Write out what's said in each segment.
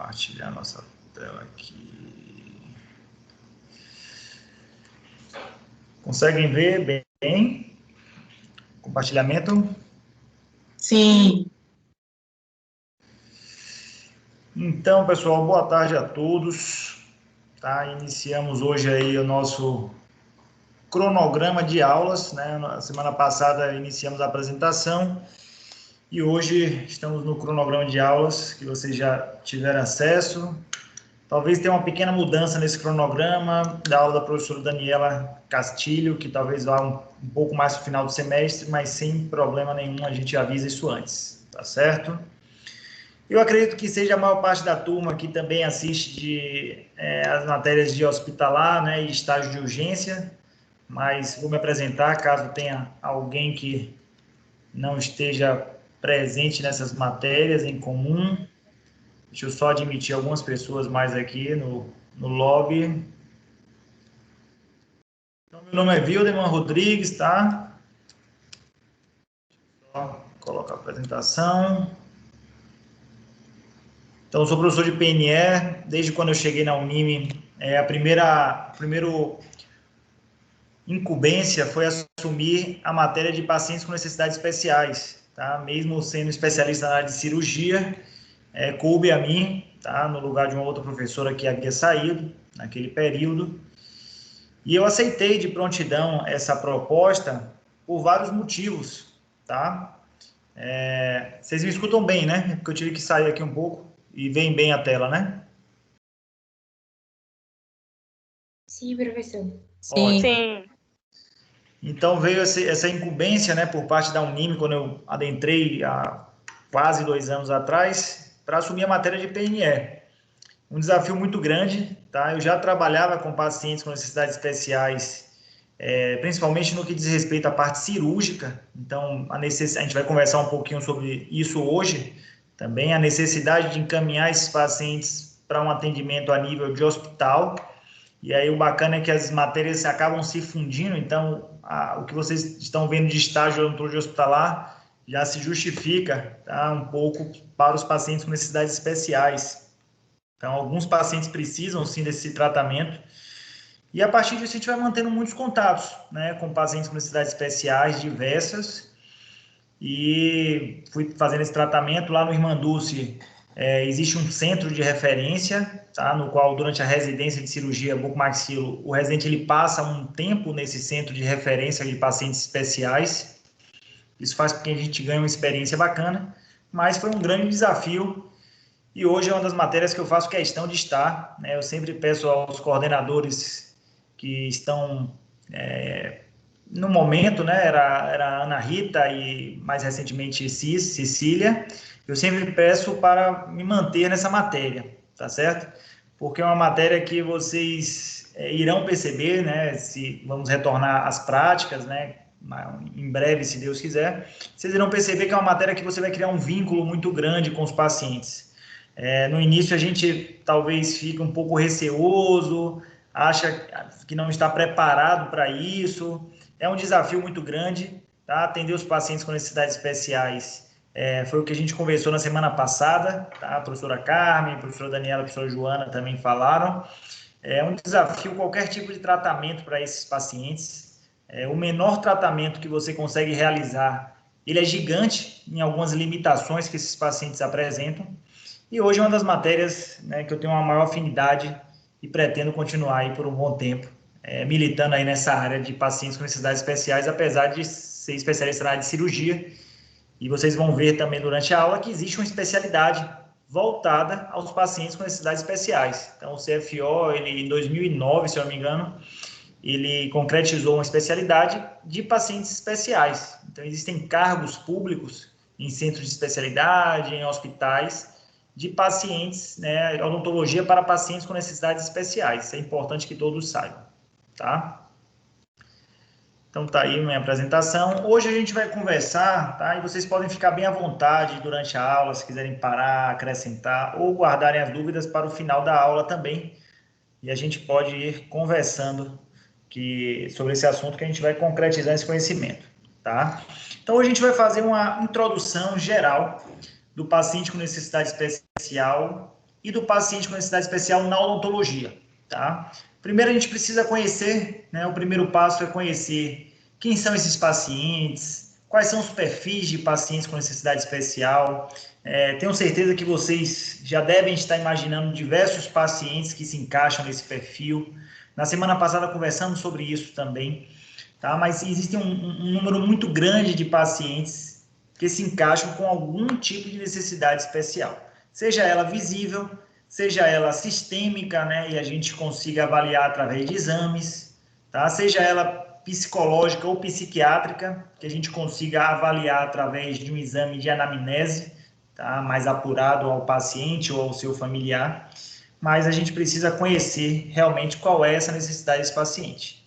compartilhar nossa tela aqui. Conseguem ver bem? Compartilhamento? Sim. Então, pessoal, boa tarde a todos. Tá? Iniciamos hoje aí o nosso cronograma de aulas, né? Na semana passada iniciamos a apresentação e hoje estamos no cronograma de aulas que vocês já tiveram acesso. Talvez tenha uma pequena mudança nesse cronograma da aula da professora Daniela Castilho, que talvez vá um pouco mais para o final do semestre, mas sem problema nenhum, a gente avisa isso antes, tá certo? Eu acredito que seja a maior parte da turma que também assiste as matérias de hospitalar, né, e estágio de urgência, mas vou me apresentar caso tenha alguém que não esteja presente nessas matérias em comum. Deixa eu só admitir algumas pessoas mais aqui no lobby. Então, meu nome é Wilderman Rodrigues, tá? Só colocar a apresentação. Então, eu sou professor de PNE, desde quando eu cheguei na Unime, a primeira incumbência foi assumir a matéria de pacientes com necessidades especiais, tá? Mesmo sendo especialista na área de cirurgia, coube a mim, tá? No lugar de uma outra professora que havia saído naquele período. E eu aceitei de prontidão essa proposta por vários motivos, tá? Vocês me escutam bem, né? Porque eu tive que sair aqui um pouco e vem bem a tela, né? Sim, professor. Sim. Sim. Então veio essa incumbência, né, por parte da Unime, quando eu adentrei há quase 2 anos atrás, para assumir a matéria de PNE. Um desafio muito grande, tá? Eu já trabalhava com pacientes com necessidades especiais, principalmente no que diz respeito à parte cirúrgica. Então, a gente vai conversar um pouquinho sobre isso hoje. Também a necessidade de encaminhar esses pacientes para um atendimento a nível de hospital. E aí o bacana é que as matérias acabam se fundindo, então o que vocês estão vendo de estágio de odontologia hospitalar já se justifica, tá, um pouco para os pacientes com necessidades especiais. Então, alguns pacientes precisam sim desse tratamento. E a partir disso a gente vai mantendo muitos contatos, né, com pacientes com necessidades especiais diversas. E fui fazendo esse tratamento lá no Irmanduce. Existe um centro de referência, tá, no qual durante a residência de cirurgia bucomaxilo, o residente ele passa um tempo nesse centro de referência de pacientes especiais. Isso faz com que a gente ganhe uma experiência bacana, mas foi um grande desafio. E hoje é uma das matérias que eu faço questão de estar, né? Eu sempre peço aos coordenadores que estão no momento, né, era a Ana Rita e mais recentemente Cecília, eu sempre peço para me manter nessa matéria, tá certo? Porque é uma matéria que vocês irão perceber, né, se vamos retornar às práticas, né, em breve, se Deus quiser, vocês irão perceber que é uma matéria que você vai criar um vínculo muito grande com os pacientes. No início a gente talvez fica um pouco receoso, acha que não está preparado para isso. É um desafio muito grande, tá? Atender os pacientes com necessidades especiais. Foi o que a gente conversou na semana passada, tá? A professora Carmen, a professora Daniela, a professora Joana também falaram. É um desafio qualquer tipo de tratamento para esses pacientes. O menor tratamento que você consegue realizar, ele é gigante em algumas limitações que esses pacientes apresentam. E hoje é uma das matérias, né, que eu tenho uma maior afinidade e pretendo continuar aí por um bom tempo, militando aí nessa área de pacientes com necessidades especiais, apesar de ser especialista na área de cirurgia. E vocês vão ver também durante a aula que existe uma especialidade voltada aos pacientes com necessidades especiais. Então, o CFO, ele, em 2009, se eu não me engano, ele concretizou uma especialidade de pacientes especiais. Então, existem cargos públicos em centros de especialidade, em hospitais, de pacientes, né, odontologia para pacientes com necessidades especiais. Isso é importante que todos saibam, tá? Então, tá aí minha apresentação. Hoje a gente vai conversar, tá? E vocês podem ficar bem à vontade durante a aula, se quiserem parar, acrescentar ou guardarem as dúvidas para o final da aula também. E a gente pode ir conversando sobre esse assunto que a gente vai concretizar esse conhecimento, tá? Então, hoje a gente vai fazer uma introdução geral do paciente com necessidade especial e do paciente com necessidade especial na odontologia, tá? Primeiro a gente precisa conhecer, né, o primeiro passo é conhecer quem são esses pacientes, quais são os perfis de pacientes com necessidade especial. Tenho certeza que vocês já devem estar imaginando diversos pacientes que se encaixam nesse perfil. Na semana passada conversamos sobre isso também, tá? Mas existe um número muito grande de pacientes que se encaixam com algum tipo de necessidade especial, seja ela visível, seja ela sistêmica, né, e a gente consiga avaliar através de exames, tá? Seja ela psicológica ou psiquiátrica, que a gente consiga avaliar através de um exame de anamnese, tá? Mais apurado ao paciente ou ao seu familiar, mas a gente precisa conhecer realmente qual é essa necessidade desse paciente.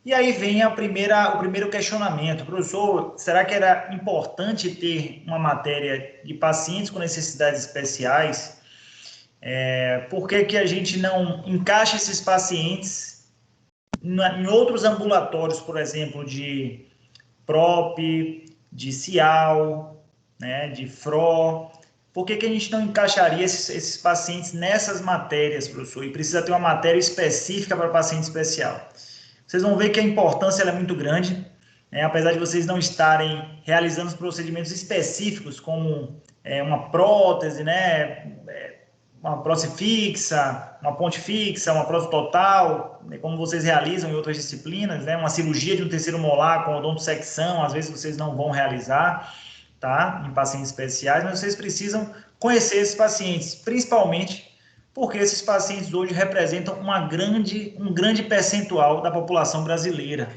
E aí vem o primeiro questionamento, professor, será que era importante ter uma matéria de pacientes com necessidades especiais? Por que a gente não encaixa esses pacientes em outros ambulatórios, por exemplo, de PROP, de CIAL, né, de FRO? Por que a gente não encaixaria esses pacientes nessas matérias, professor? E precisa ter uma matéria específica para paciente especial. Vocês vão ver que a importância é muito grande, né? Apesar de vocês não estarem realizando os procedimentos específicos, como uma prótese, né? Uma prótese fixa, uma ponte fixa, uma prótese total, né? Como vocês realizam em outras disciplinas, né? Uma cirurgia de um terceiro molar com odontosecção, às vezes vocês não vão realizar, tá? Em pacientes especiais, mas vocês precisam conhecer esses pacientes, principalmente porque esses pacientes hoje representam um grande percentual da população brasileira,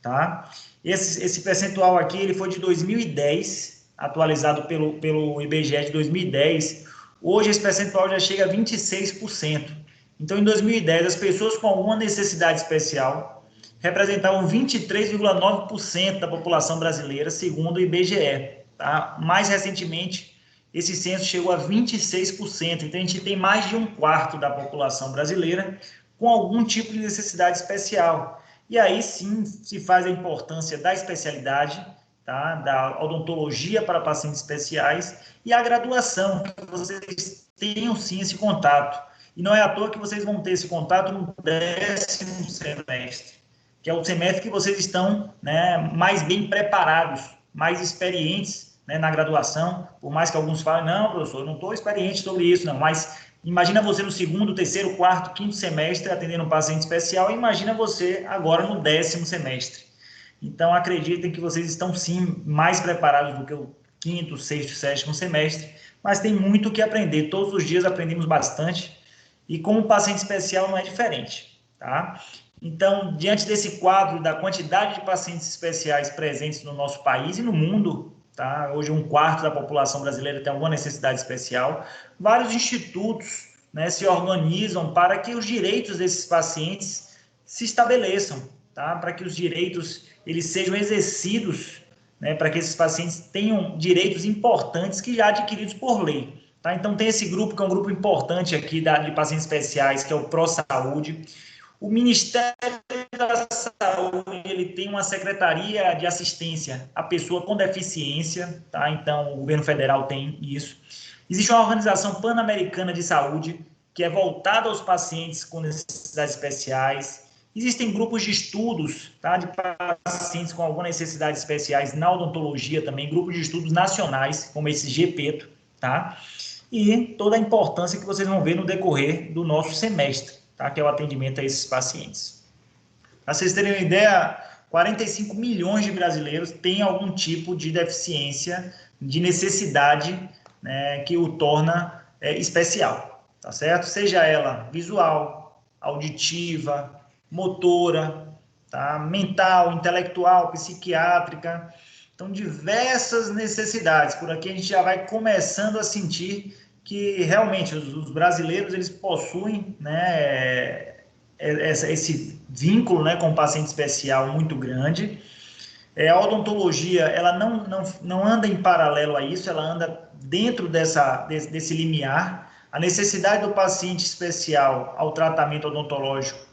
tá? Esse percentual aqui, ele foi de 2010, atualizado pelo IBGE de 2010, hoje esse percentual já chega a 26%. Então, em 2010, as pessoas com alguma necessidade especial representavam 23,9% da população brasileira, segundo o IBGE, tá? Mais recentemente, esse censo chegou a 26%, então a gente tem mais de um quarto da população brasileira com algum tipo de necessidade especial. E aí sim se faz a importância da especialidade, tá? Da odontologia para pacientes especiais e a graduação, que vocês tenham sim esse contato. E não é à toa que vocês vão ter esse contato no 10º semestre, que é o semestre que vocês estão, né, mais bem preparados, mais experientes, né, na graduação, por mais que alguns falem, não, professor, eu não estou experiente sobre isso, não, mas imagina você no 2º, 3º, 4º, 5º semestre atendendo um paciente especial, e imagina você agora no 10º semestre. Então, acreditem que vocês estão, sim, mais preparados do que o 5º, 6º, 7º semestre, mas tem muito o que aprender, todos os dias aprendemos bastante, e com o paciente especial não é diferente, tá? Então, diante desse quadro da quantidade de pacientes especiais presentes no nosso país e no mundo, tá? Hoje um quarto da população brasileira tem alguma necessidade especial. Vários institutos, né, se organizam para que os direitos desses pacientes se estabeleçam, tá? Para que os direitos eles sejam exercidos, né, para que esses pacientes tenham direitos importantes que já adquiridos por lei. Tá? Então tem esse grupo que é um grupo importante aqui de pacientes especiais, que é o ProSaúde. O Ministério da Saúde, ele tem uma secretaria de assistência à pessoa com deficiência, tá? Então o governo federal tem isso. Existe uma organização pan-americana de saúde que é voltada aos pacientes com necessidades especiais. Existem grupos de estudos, tá, de pacientes com algumas necessidades especiais na odontologia também, grupos de estudos nacionais, como esse GPETO, tá? E toda a importância que vocês vão ver no decorrer do nosso semestre, tá? Que é o atendimento a esses pacientes. Para vocês terem uma ideia, 45 milhões de brasileiros têm algum tipo de deficiência, de necessidade, né, que o torna especial, tá certo? Seja ela visual, auditiva, motora, tá? Mental, intelectual, psiquiátrica. Então, diversas necessidades. Por aqui a gente já vai começando a sentir que realmente os brasileiros eles possuem, né, esse vínculo, né, com o paciente especial muito grande. A odontologia ela não anda em paralelo a isso, ela anda dentro desse limiar. A necessidade do paciente especial ao tratamento odontológico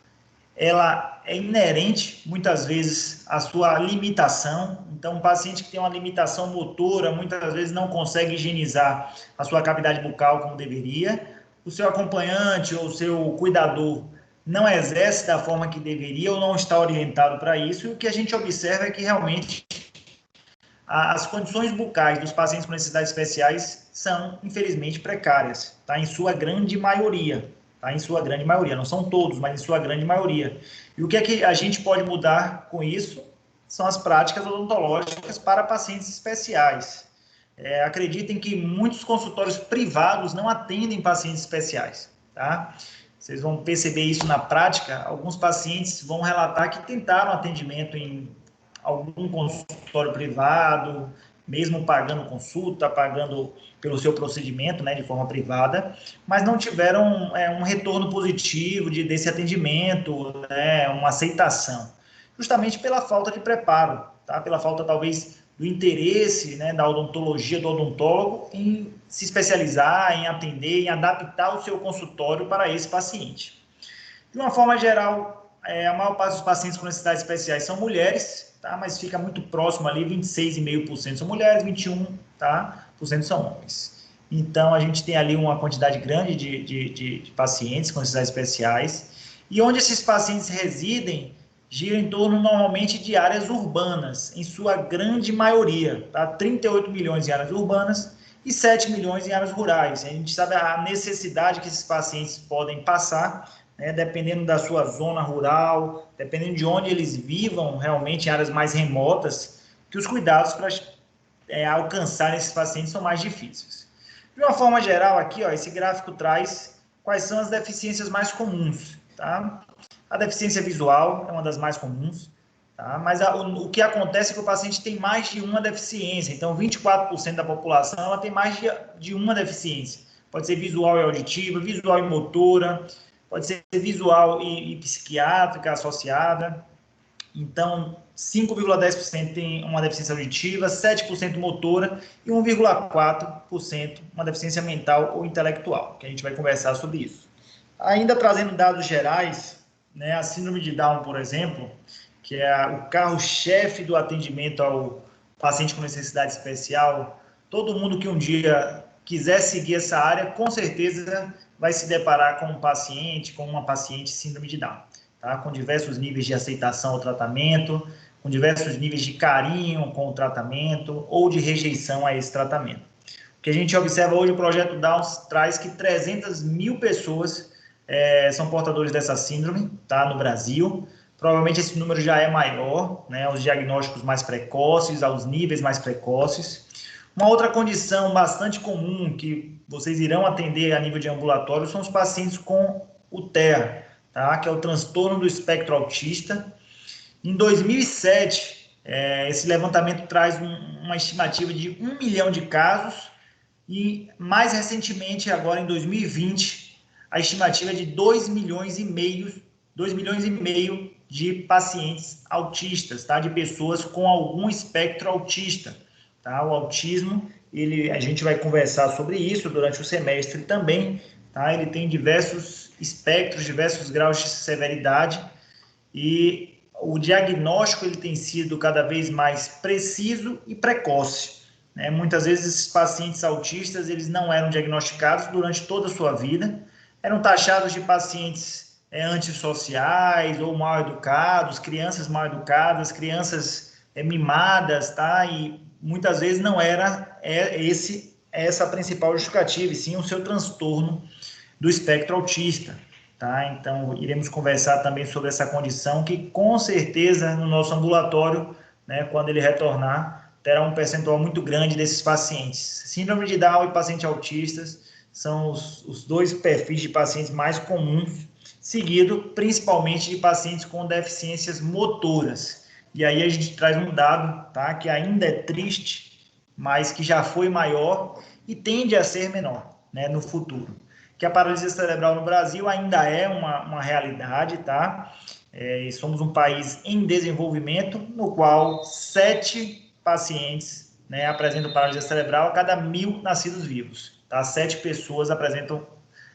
ela é inerente, muitas vezes, à sua limitação. Então, um paciente que tem uma limitação motora, muitas vezes não consegue higienizar a sua cavidade bucal como deveria, o seu acompanhante ou o seu cuidador não exerce da forma que deveria ou não está orientado para isso, e o que a gente observa é que realmente as condições bucais dos pacientes com necessidades especiais são, infelizmente, precárias, tá? Em sua grande maioria, tá? Em sua grande maioria, não são todos, mas em sua grande maioria. E o que é que a gente pode mudar com isso? São as práticas odontológicas para pacientes especiais. Acreditem que muitos consultórios privados não atendem pacientes especiais, tá? Vocês vão perceber isso na prática. Alguns pacientes vão relatar que tentaram atendimento em algum consultório privado, mesmo pagando consulta, pagando pelo seu procedimento, né, de forma privada, mas não tiveram um retorno positivo desse atendimento, né, uma aceitação, justamente pela falta de preparo, tá? Pela falta, talvez, do interesse, né, da odontologia, do odontólogo em se especializar, em atender, em adaptar o seu consultório para esse paciente. De uma forma geral, a maior parte dos pacientes com necessidades especiais são mulheres, tá? Mas fica muito próximo ali, 26,5% são mulheres, 21%, tá? São homens. Então, a gente tem ali uma quantidade grande de pacientes com necessidades especiais, e onde esses pacientes residem, gira em torno, normalmente, de áreas urbanas, em sua grande maioria, tá? 38 milhões em áreas urbanas e 7 milhões em áreas rurais. A gente sabe a necessidade que esses pacientes podem passar, né, dependendo da sua zona rural, dependendo de onde eles vivam, realmente em áreas mais remotas, que os cuidados para alcançar esses pacientes são mais difíceis. De uma forma geral, aqui, ó, esse gráfico traz quais são as deficiências mais comuns, tá? A deficiência visual é uma das mais comuns, tá? Mas o que acontece é que o paciente tem mais de uma deficiência. Então, 24% da população ela tem mais de uma deficiência. Pode ser visual e auditiva, visual e motora, pode ser visual e psiquiátrica associada. Então, 5,10% tem uma deficiência auditiva, 7% motora e 1,4% uma deficiência mental ou intelectual, que a gente vai conversar sobre isso. Ainda trazendo dados gerais, né, a síndrome de Down, por exemplo, que é o carro-chefe do atendimento ao paciente com necessidade especial, todo mundo que um dia quiser seguir essa área, com certeza vai se deparar com uma paciente síndrome de Down, tá? Com diversos níveis de aceitação ao tratamento, com diversos níveis de carinho com o tratamento ou de rejeição a esse tratamento. O que a gente observa hoje, o Projeto Down traz que 300 mil pessoas são portadores dessa síndrome, tá, no Brasil. Provavelmente esse número já é maior, né, aos diagnósticos mais precoces, aos níveis mais precoces. Uma outra condição bastante comum que vocês irão atender a nível de ambulatório são os pacientes com o TEA, tá, que é o transtorno do espectro autista. Em 2007, esse levantamento traz uma estimativa de 1 milhão de casos e, mais recentemente, agora em 2020, a estimativa é de 2 milhões e meio de pacientes autistas, tá? De pessoas com algum espectro autista, tá? O autismo, a gente vai conversar sobre isso durante o semestre também, tá? Ele tem diversos espectros, diversos graus de severidade e o diagnóstico ele tem sido cada vez mais preciso e precoce, né? Muitas vezes esses pacientes autistas eles não eram diagnosticados durante toda a sua vida, eram taxados de pacientes antissociais ou mal educados, crianças mal educadas, crianças mimadas, tá? E muitas vezes não era essa a principal justificativa, e sim o seu transtorno do espectro autista, tá? Então, iremos conversar também sobre essa condição que, com certeza, no nosso ambulatório, né, quando ele retornar, terá um percentual muito grande desses pacientes. Síndrome de Down e pacientes autistas são os dois perfis de pacientes mais comuns, seguido principalmente de pacientes com deficiências motoras. E aí a gente traz um dado, tá, que ainda é triste, mas que já foi maior e tende a ser menor, né, no futuro. Que a paralisia cerebral no Brasil ainda é uma realidade, tá? Somos um país em desenvolvimento, no qual 7 pacientes, né, apresentam paralisia cerebral a cada 1.000 nascidos vivos. Tá? 7 pessoas apresentam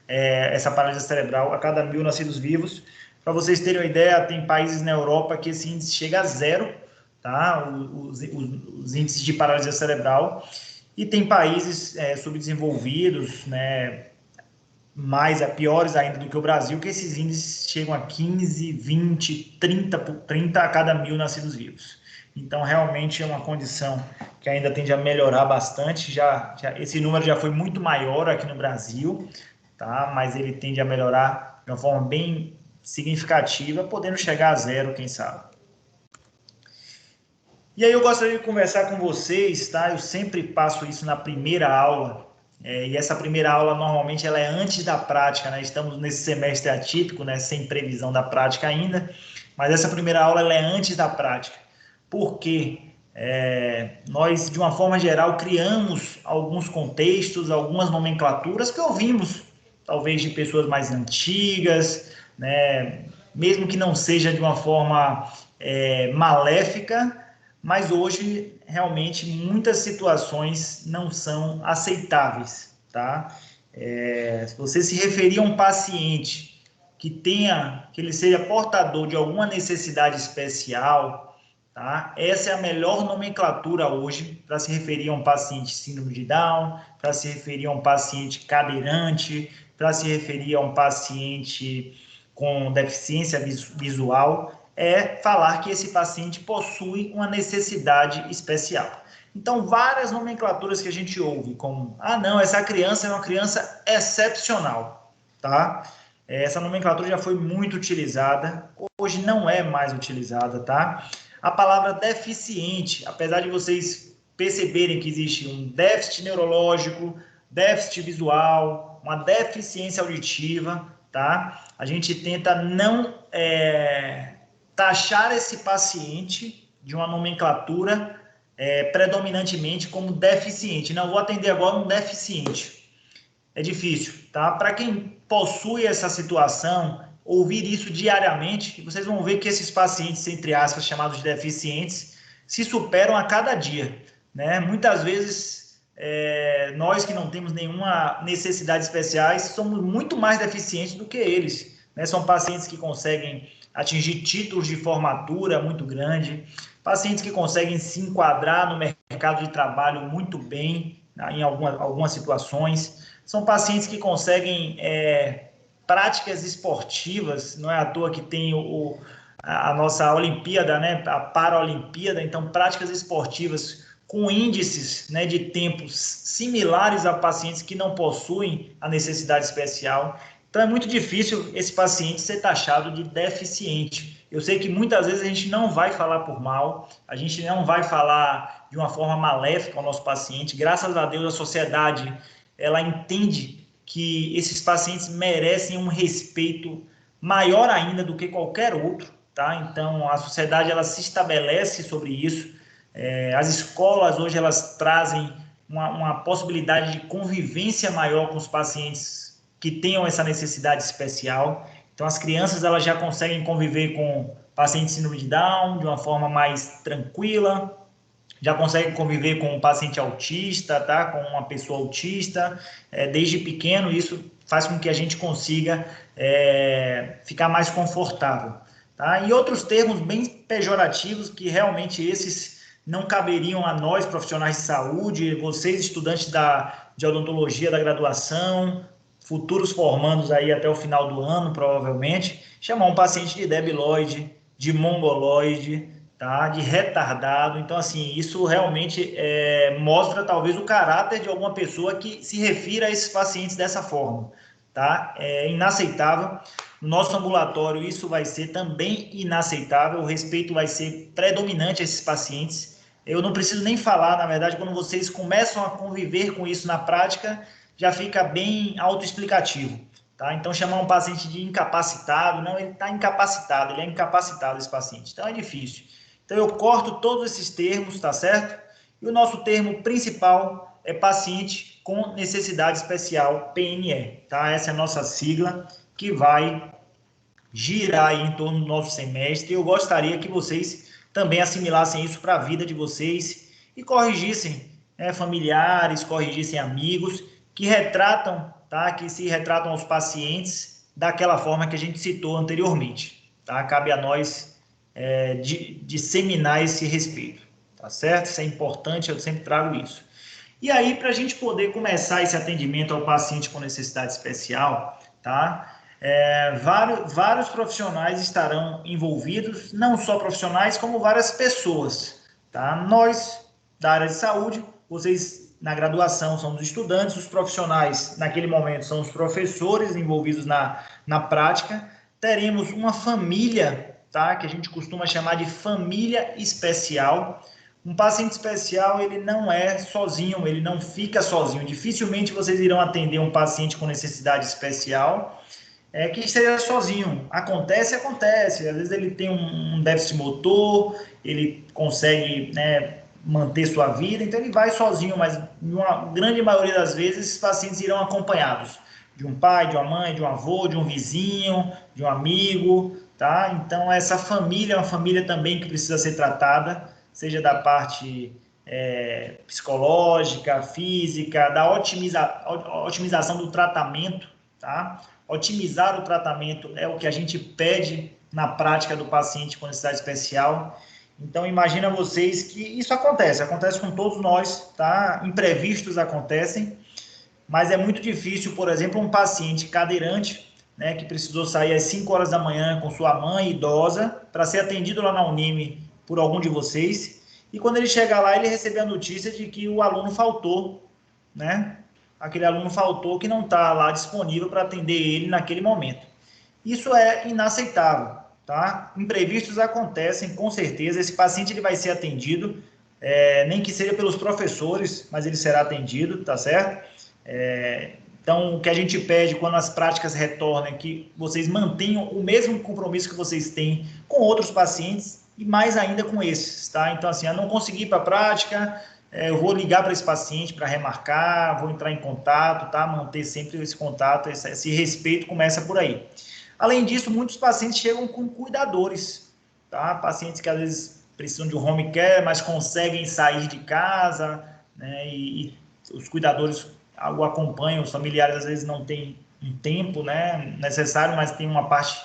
essa paralisia cerebral a cada 1.000 nascidos vivos. Para vocês terem uma ideia, tem países na Europa que esse índice chega a 0, tá? Os índices de paralisia cerebral, e tem países subdesenvolvidos, né, piores ainda do que o Brasil, que esses índices chegam a 15, 20, 30 a cada 1.000 nascidos vivos. Então, realmente é uma condição que ainda tende a melhorar bastante. Esse número já foi muito maior aqui no Brasil, tá? Mas ele tende a melhorar de uma forma bem significativa, podendo chegar a zero, quem sabe. E aí eu gostaria de conversar com vocês, tá? Eu sempre passo isso na primeira aula, e essa primeira aula normalmente ela é antes da prática, né? Estamos nesse semestre atípico, né? Sem previsão da prática ainda, mas essa primeira aula ela é antes da prática. Por quê? Nós, de uma forma geral, criamos alguns contextos, algumas nomenclaturas que ouvimos, talvez de pessoas mais antigas, né? Mesmo que não seja de uma forma maléfica, mas hoje, realmente, muitas situações não são aceitáveis, tá? Se você se referir a um paciente que ele seja portador de alguma necessidade especial, tá? Essa é a melhor nomenclatura hoje para se referir a um paciente síndrome de Down, para se referir a um paciente cadeirante, para se referir a um paciente com deficiência visual, falar que esse paciente possui uma necessidade especial. Então, várias nomenclaturas que a gente ouve, como, não, essa criança é uma criança excepcional, tá? Essa nomenclatura já foi muito utilizada, hoje não é mais utilizada, tá? A palavra deficiente, apesar de vocês perceberem que existe um déficit neurológico, déficit visual, uma deficiência auditiva, tá? A gente tenta não taxar esse paciente de uma nomenclatura predominantemente como deficiente. Não, vou atender agora um deficiente. É difícil, tá? Para quem possui essa situação, ouvir isso diariamente, vocês vão ver que esses pacientes, entre aspas, chamados de deficientes, se superam a cada dia, né? Muitas vezes, nós que não temos nenhuma necessidade especiais, somos muito mais deficientes do que eles, né? São pacientes que conseguem atingir títulos de formatura muito grande, pacientes que conseguem se enquadrar no mercado de trabalho muito bem, em algumas situações, são pacientes que conseguem práticas esportivas, não é à toa que tem a nossa Olimpíada, né, a Paralimpíada, então práticas esportivas com índices, né, de tempos similares a pacientes que não possuem a necessidade especial. Então é muito difícil esse paciente ser taxado de deficiente. Eu sei que muitas vezes a gente não vai falar por mal, a gente não vai falar de uma forma maléfica ao nosso paciente. Graças a Deus a sociedade ela entende que esses pacientes merecem um respeito maior ainda do que qualquer outro, tá? Então a sociedade ela se estabelece sobre isso. As escolas hoje elas trazem uma possibilidade de convivência maior com os pacientes que tenham essa necessidade especial. Então, as crianças elas já conseguem conviver com pacientes síndrome de Down de uma forma mais tranquila, já conseguem conviver com um paciente autista, tá? Com uma pessoa autista, desde pequeno. Isso faz com que a gente consiga ficar mais confortável, tá? E outros termos bem pejorativos que realmente esses não caberiam a nós, profissionais de saúde, vocês, estudantes de odontologia da graduação, futuros formandos aí até o final do ano, provavelmente, chamar um paciente de debilóide, de mongoloide, tá? De retardado. Então, assim, isso realmente mostra talvez o caráter de alguma pessoa que se refira a esses pacientes dessa forma, tá? É inaceitável. No nosso ambulatório, isso vai ser também inaceitável, o respeito vai ser predominante a esses pacientes. Eu não preciso nem falar, na verdade, quando vocês começam a conviver com isso na prática, já fica bem autoexplicativo, tá? Então, chamar um paciente de incapacitado, não, ele está incapacitado, ele é incapacitado, esse paciente. Então, é difícil. Então, eu corto todos esses termos, tá certo? E o nosso termo principal é paciente com necessidade especial, PNE, tá? Essa é a nossa sigla que vai girar aí em torno do nosso semestre. Eu gostaria que vocês também assimilassem isso para a vida de vocês e corrigissem, né, familiares, corrigissem amigos que retratam, tá? Que se retratam aos pacientes daquela forma que a gente citou anteriormente, tá? Cabe a nós disseminar esse respeito, tá certo? Isso é importante, eu sempre trago isso. E aí, para a gente poder começar esse atendimento ao paciente com necessidade especial, tá? Vários profissionais estarão envolvidos, não só profissionais, como várias pessoas, tá? Nós, da área de saúde, vocês na graduação são os estudantes, os profissionais, naquele momento, são os professores envolvidos na prática. Teremos uma família, tá? Que a gente costuma chamar de família especial. Um paciente especial, ele não é sozinho, ele não fica sozinho. Dificilmente vocês irão atender um paciente com necessidade especial que esteja sozinho. Acontece. Às vezes ele tem um déficit motor, ele consegue, né, manter sua vida, então ele vai sozinho, mas na grande maioria das vezes esses pacientes irão acompanhados de um pai, de uma mãe, de um avô, de um vizinho, de um amigo, tá? Então essa família é uma família também que precisa ser tratada, seja da parte psicológica, física, da otimização do tratamento, tá? Otimizar o tratamento é o que a gente pede na prática do paciente com necessidade especial. Então, imagina vocês que isso acontece com todos nós, tá? Imprevistos acontecem, mas é muito difícil, por exemplo, um paciente cadeirante, né, que precisou sair às 5 horas da manhã com sua mãe idosa para ser atendido lá na Unime por algum de vocês, e quando ele chegar lá, ele recebe a notícia de que o aluno faltou, né? Aquele aluno faltou que não está lá disponível para atender ele naquele momento. Isso é inaceitável, tá? Imprevistos acontecem, com certeza. Esse paciente ele vai ser atendido, nem que seja pelos professores, mas ele será atendido, tá certo? Então, o que a gente pede quando as práticas retornam é que vocês mantenham o mesmo compromisso que vocês têm com outros pacientes e mais ainda com esses, tá? Então, assim, eu não consegui ir para a prática, eu vou ligar para esse paciente para remarcar, vou entrar em contato, tá? Manter sempre esse contato, esse respeito começa por aí. Além disso, muitos pacientes chegam com cuidadores, tá? Pacientes que às vezes precisam de um home care, mas conseguem sair de casa, né? E os cuidadores o acompanham, os familiares às vezes não têm um tempo, né, necessário, mas tem uma parte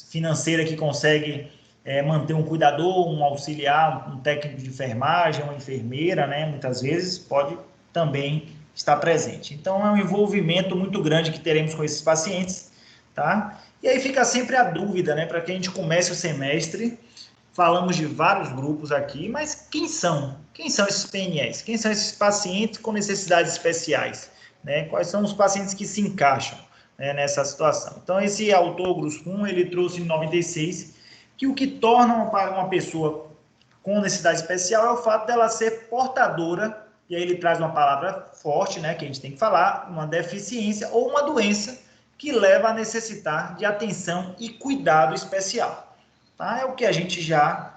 financeira que consegue manter um cuidador, um auxiliar, um técnico de enfermagem, uma enfermeira, né, muitas vezes pode também estar presente. Então, é um envolvimento muito grande que teremos com esses pacientes, tá? E aí fica sempre a dúvida, né, para que a gente comece o semestre. Falamos de vários grupos aqui, mas quem são? Quem são esses PNEs? Quem são esses pacientes com necessidades especiais? Né? Quais são os pacientes que se encaixam, né, nessa situação? Então, esse autor, Gruscun, ele trouxe em 96 que o que torna uma pessoa com necessidade especial é o fato dela ser portadora, e aí ele traz uma palavra forte, né, que a gente tem que falar, uma deficiência ou uma doença que leva a necessitar de atenção e cuidado especial. Tá? É o que a gente já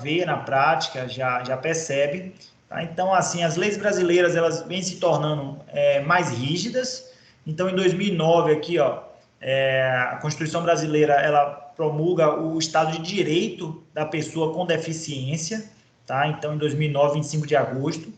vê na prática, já percebe. Tá? Então, assim, as leis brasileiras elas vêm se tornando mais rígidas. Então, em 2009, aqui, ó, a Constituição brasileira ela promulga o Estado de Direito da pessoa com deficiência. Tá? Então, em 2009, 25 de agosto.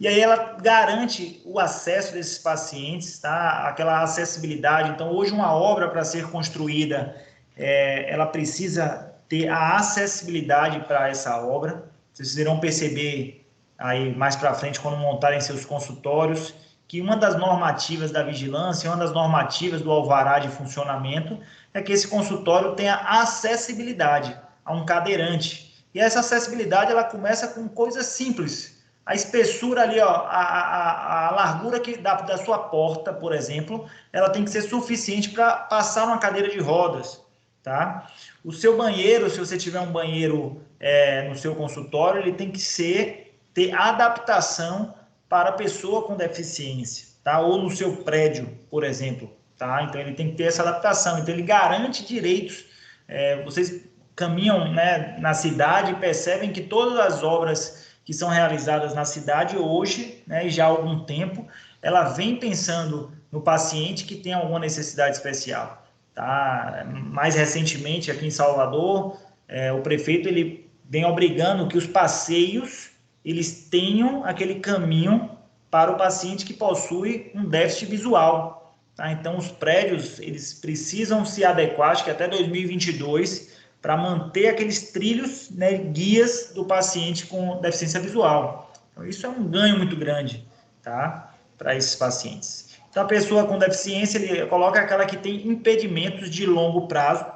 E aí ela garante o acesso desses pacientes, tá? Aquela acessibilidade. Então, hoje, uma obra para ser construída, ela precisa ter a acessibilidade para essa obra. Vocês irão perceber aí mais para frente, quando montarem seus consultórios, que uma das normativas da vigilância, uma das normativas do alvará de funcionamento, é que esse consultório tenha acessibilidade a um cadeirante. E essa acessibilidade, ela começa com coisas simples. A espessura ali, ó, a largura da sua porta, por exemplo, ela tem que ser suficiente para passar uma cadeira de rodas, tá? O seu banheiro, se você tiver um banheiro no seu consultório, ele tem que ter adaptação para a pessoa com deficiência, tá? Ou no seu prédio, por exemplo, tá? Então, ele tem que ter essa adaptação. Então, ele garante direitos. Vocês caminham, né, na cidade e percebem que todas as obras que são realizadas na cidade hoje, né, e já há algum tempo, ela vem pensando no paciente que tem alguma necessidade especial. Tá? Mais recentemente, aqui em Salvador, o prefeito ele vem obrigando que os passeios eles tenham aquele caminho para o paciente que possui um déficit visual. Tá? Então, os prédios eles precisam se adequar, acho que até 2022, para manter aqueles trilhos, né, guias do paciente com deficiência visual. Então, isso é um ganho muito grande. tá? Para esses pacientes. Então, a pessoa com deficiência, ele coloca aquela que tem impedimentos de longo prazo,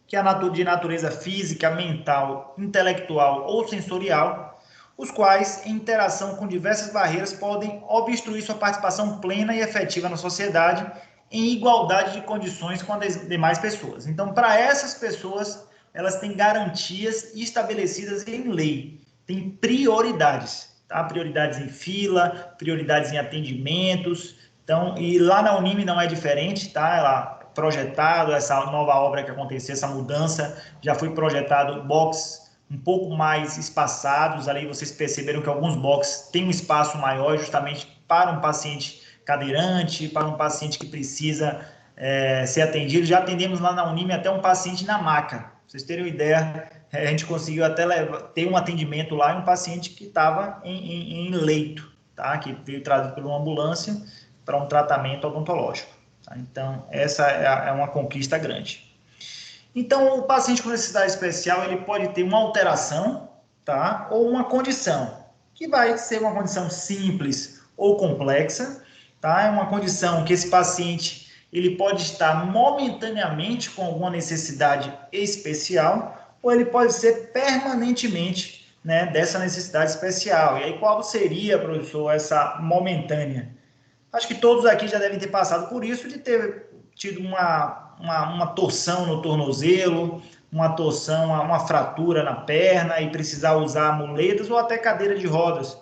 que é de natureza física, mental, intelectual ou sensorial, os quais, em interação com diversas barreiras, podem obstruir sua participação plena e efetiva na sociedade, em igualdade de condições com as demais pessoas. Então, para essas pessoas, elas têm garantias estabelecidas em lei, têm prioridades, tá? Prioridades em fila, prioridades em atendimentos. Então, e lá na Unime não é diferente, tá? Ela projetado essa nova obra que aconteceu, essa mudança, já foi projetado box um pouco mais espaçados, ali vocês perceberam que alguns boxes têm um espaço maior justamente para um paciente cadeirante, para um paciente que precisa ser atendido. Já atendemos lá na Unime até um paciente na maca. Pra vocês terem uma ideia, a gente conseguiu até ter um atendimento lá em um paciente que estava em leito, tá? Que veio trazido por uma ambulância para um tratamento odontológico. Tá? Então, essa é uma conquista grande. Então, o paciente com necessidade especial, ele pode ter uma alteração, tá? Ou uma condição, que vai ser uma condição simples ou complexa, tá? É uma condição que esse paciente, ele pode estar momentaneamente com alguma necessidade especial, ou ele pode ser permanentemente, né, dessa necessidade especial. E aí, qual seria, professor, essa momentânea? Acho que todos aqui já devem ter passado por isso, de ter tido uma torção no tornozelo, uma torção, uma fratura na perna e precisar usar muletas ou até cadeira de rodas,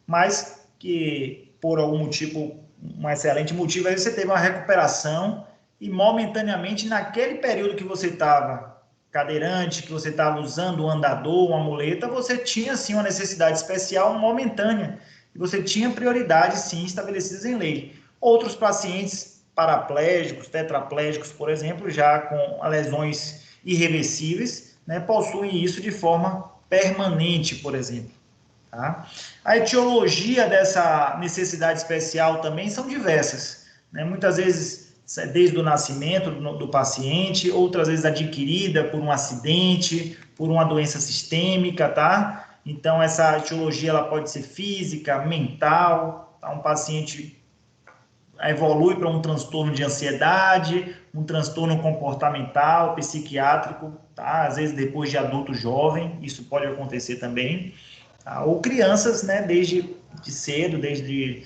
mas que por algum motivo, um excelente motivo, aí você teve uma recuperação e momentaneamente naquele período que você estava cadeirante, que você estava usando um andador, uma muleta, você tinha sim uma necessidade especial momentânea e você tinha prioridades sim estabelecidas em lei. Outros pacientes paraplégicos, tetraplégicos, por exemplo, já com lesões irreversíveis, né, possuem isso de forma permanente, por exemplo. Tá? A etiologia dessa necessidade especial também são diversas, né? Muitas vezes desde o nascimento do paciente, outras vezes adquirida por um acidente, por uma doença sistêmica, tá? Então, essa etiologia ela pode ser física, mental, tá? Um paciente evolui para um transtorno de ansiedade, um transtorno comportamental, psiquiátrico, tá? Às vezes depois de adulto jovem, isso pode acontecer também. Tá? Ou crianças, né, desde cedo, desde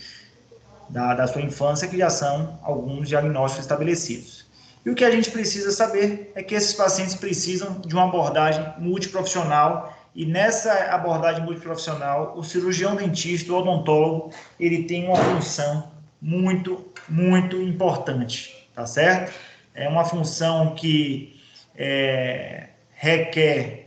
da sua infância, que já são alguns diagnósticos estabelecidos. E o que a gente precisa saber é que esses pacientes precisam de uma abordagem multiprofissional, e nessa abordagem multiprofissional, o cirurgião dentista, o odontólogo, ele tem uma função muito, muito importante, tá certo? É uma função que requer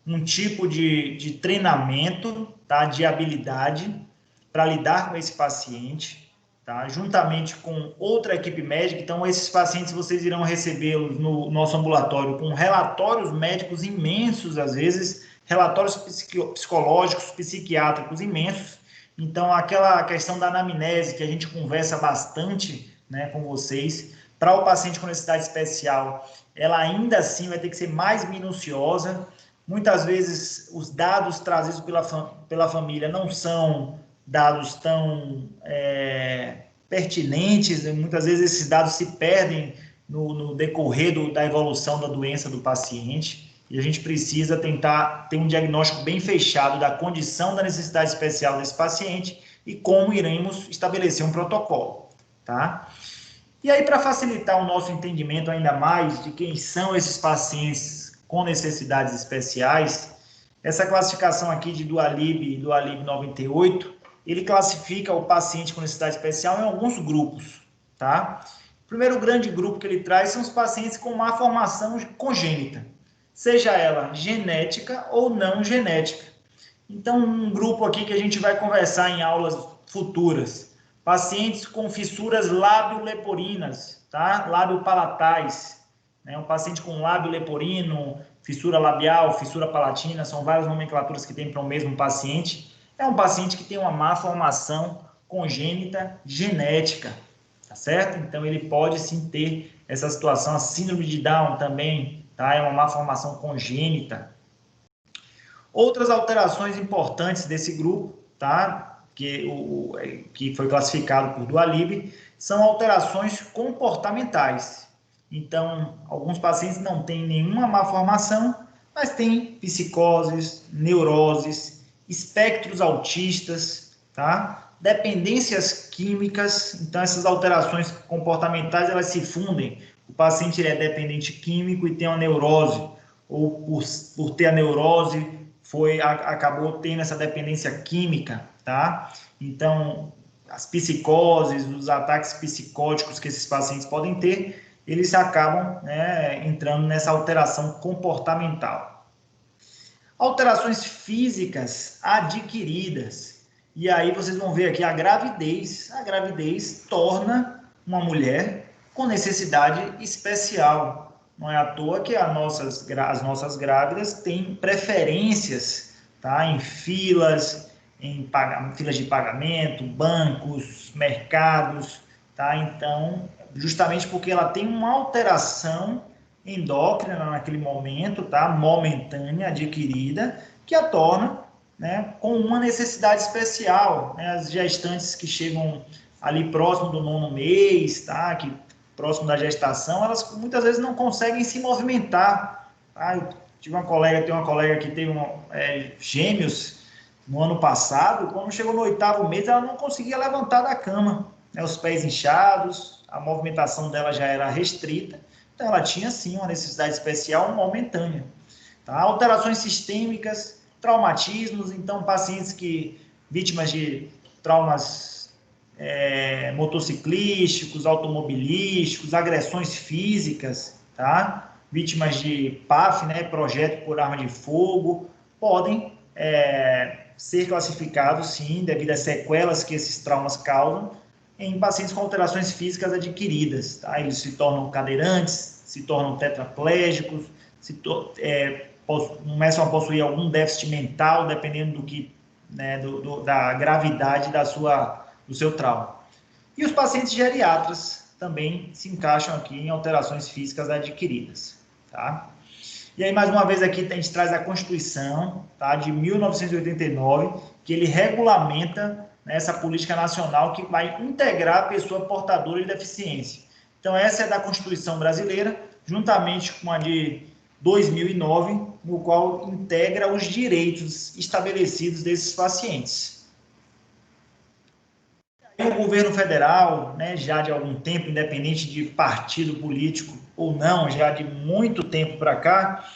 um tipo de treinamento, tá? De habilidade para lidar com esse paciente, tá? Juntamente com outra equipe médica. Então, esses pacientes vocês irão recebê-los no nosso ambulatório com relatórios médicos imensos, às vezes, relatórios psicológicos, psiquiátricos imensos. Então, aquela questão da anamnese, que a gente conversa bastante, né, com vocês, para o paciente com necessidade especial, ela ainda assim vai ter que ser mais minuciosa. Muitas vezes, os dados trazidos pela família não são dados tão pertinentes, muitas vezes esses dados se perdem no decorrer da evolução da doença do paciente, e a gente precisa tentar ter um diagnóstico bem fechado da condição da necessidade especial desse paciente e como iremos estabelecer um protocolo, tá? E aí, para facilitar o nosso entendimento ainda mais de quem são esses pacientes com necessidades especiais, essa classificação aqui de Dualib 98, ele classifica o paciente com necessidade especial em alguns grupos, tá? O primeiro grande grupo que ele traz são os pacientes com má formação congênita, seja ela genética ou não genética. Então, um grupo aqui que a gente vai conversar em aulas futuras, pacientes com fissuras lábio-leporinas, tá? Lábio-palatais, né? Um paciente com lábio leporino, fissura labial, fissura palatina, são várias nomenclaturas que tem para o mesmo paciente. É um paciente que tem uma má formação congênita genética, tá certo? Então, ele pode sim ter essa situação. A síndrome de Down também, tá? É uma má formação congênita. Outras alterações importantes desse grupo, tá? que foi classificado por Dualib, são alterações comportamentais. Então, alguns pacientes não têm nenhuma malformação, mas têm psicoses, neuroses, espectros autistas, tá? Dependências químicas. Então, essas alterações comportamentais, elas se fundem. O paciente ele é dependente químico e tem uma neurose, ou por ter a neurose, acabou tendo essa dependência química, tá? Então, as psicoses, os ataques psicóticos que esses pacientes podem ter, eles acabam, né, entrando nessa alteração comportamental. Alterações físicas adquiridas. E aí vocês vão ver aqui a gravidez. A gravidez torna uma mulher com necessidade especial. Não é à toa que as nossas grávidas têm preferências, tá, em filas de pagamento, bancos, mercados, tá? Então, justamente porque ela tem uma alteração endócrina naquele momento, tá? Momentânea, adquirida, que a torna, né, com uma necessidade especial, né? As gestantes que chegam ali próximo do 9º mês, tá? Que próximo da gestação, elas muitas vezes não conseguem se movimentar, tá? Eu tenho uma colega que teve gêmeos no ano passado. Quando chegou no 8º mês, ela não conseguia levantar da cama, né? Os pés inchados, a movimentação dela já era restrita, então ela tinha sim uma necessidade especial momentânea, tá? Alterações sistêmicas, traumatismos. Então pacientes vítimas de traumas motociclísticos, automobilísticos, agressões físicas, tá? Vítimas de PAF, né, projeto por arma de fogo, podem ser classificados, sim, devido às sequelas que esses traumas causam, em pacientes com alterações físicas adquiridas, tá? Eles se tornam cadeirantes, se tornam tetraplégicos, começam a possuir algum déficit mental, dependendo do que, né, da gravidade do seu trauma. E os pacientes geriatras também se encaixam aqui em alterações físicas adquiridas, tá? E aí, mais uma vez, aqui a gente traz a Constituição, tá, de 1989, que ele regulamenta, né, essa política nacional que vai integrar a pessoa portadora de deficiência. Então, essa é da Constituição brasileira, juntamente com a de 2009, no qual integra os direitos estabelecidos desses pacientes. O governo federal, né, já de algum tempo, independente de partido político ou não, já de muito tempo para cá,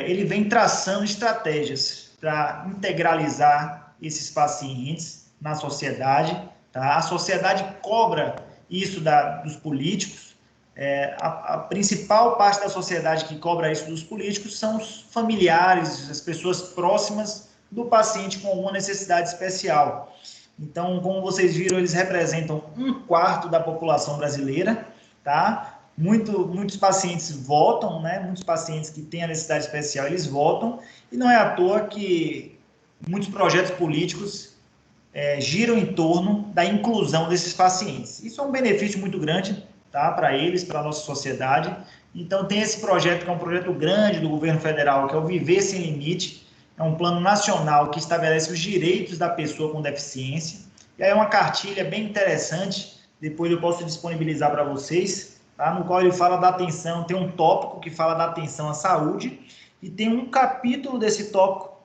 ele vem traçando estratégias para integralizar esses pacientes na sociedade, tá? A sociedade cobra isso dos políticos. A principal parte da sociedade que cobra isso dos políticos são os familiares, as pessoas próximas do paciente com alguma necessidade especial. Então, como vocês viram, eles representam 1/4 da população brasileira, tá? Muitos pacientes votam, né? Muitos pacientes que têm a necessidade especial, eles votam, e não é à toa que muitos projetos políticos giram em torno da inclusão desses pacientes. Isso é um benefício muito grande, tá? Para eles, para a nossa sociedade. Então, tem esse projeto, que é um projeto grande do governo federal, que é o Viver Sem Limite. É um plano nacional que estabelece os direitos da pessoa com deficiência. E aí é uma cartilha bem interessante, depois eu posso disponibilizar para vocês, tá? No qual ele fala da atenção, tem um tópico que fala da atenção à saúde, e tem um capítulo desse tópico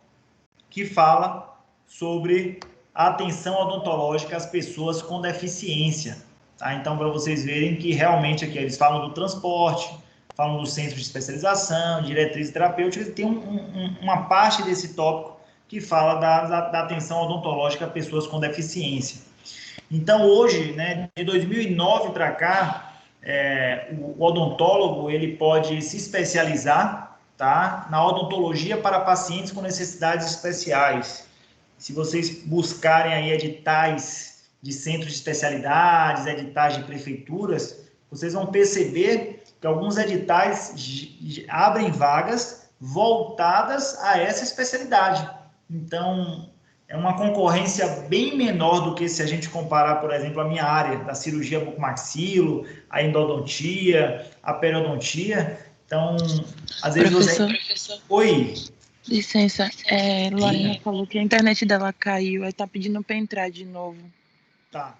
que fala sobre a atenção odontológica às pessoas com deficiência, tá? Então, para vocês verem que realmente aqui eles falam do transporte, falam do centro de especialização, diretrizes terapêuticas, e tem uma parte desse tópico que fala da atenção odontológica a pessoas com deficiência. Então, hoje, né, de 2009 para cá, o odontólogo ele pode se especializar, tá, na odontologia para pacientes com necessidades especiais. Se vocês buscarem aí editais de centros de especialidades, editais de prefeituras, vocês vão perceber que alguns editais abrem vagas voltadas a essa especialidade. Então, é uma concorrência bem menor do que se a gente comparar, por exemplo, a minha área da cirurgia bucomaxilo, a endodontia, a periodontia. Então, às vezes Professor. Oi. Licença, Lorena falou que a internet dela caiu, aí tá pedindo pra entrar de novo. Tá.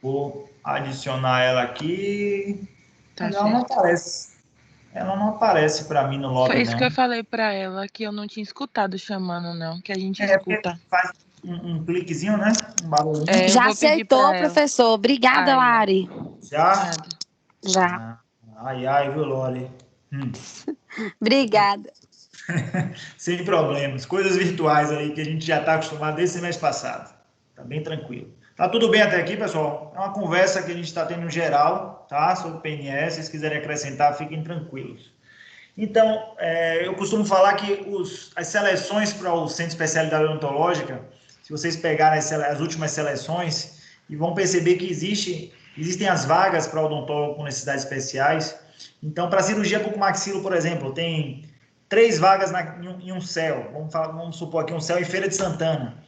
Vou adicionar ela aqui. Tá Mas ela não certo. aparece. Ela não aparece para mim no lobby, Foi isso não. que eu falei pra ela, que eu não tinha escutado chamando, não, que a gente Porque escuta. faz um cliquezinho, né? Um barulhinho. Eu Já vou pedir aceitou, pra ela. professor. Obrigada, Ai, Lari. Já? Nada. Já. Ai, viu, Loli? Obrigada. Sem problemas. Coisas virtuais aí que a gente já está acostumado desde o mês passado. Tá bem tranquilo. Tá tudo bem até aqui, pessoal? É uma conversa que a gente está tendo no geral, tá? Sobre PNS. Se vocês quiserem acrescentar, fiquem tranquilos. Então, eu costumo falar que as seleções para o Centro de Especialidade Odontológica, se vocês pegarem as últimas seleções, e vão perceber que existem as vagas para odontólogo com necessidades especiais. Então, para cirurgia bucomaxilo, por exemplo, tem 3 vagas em um CEL. Vamos supor aqui um CEL em Feira de Santana.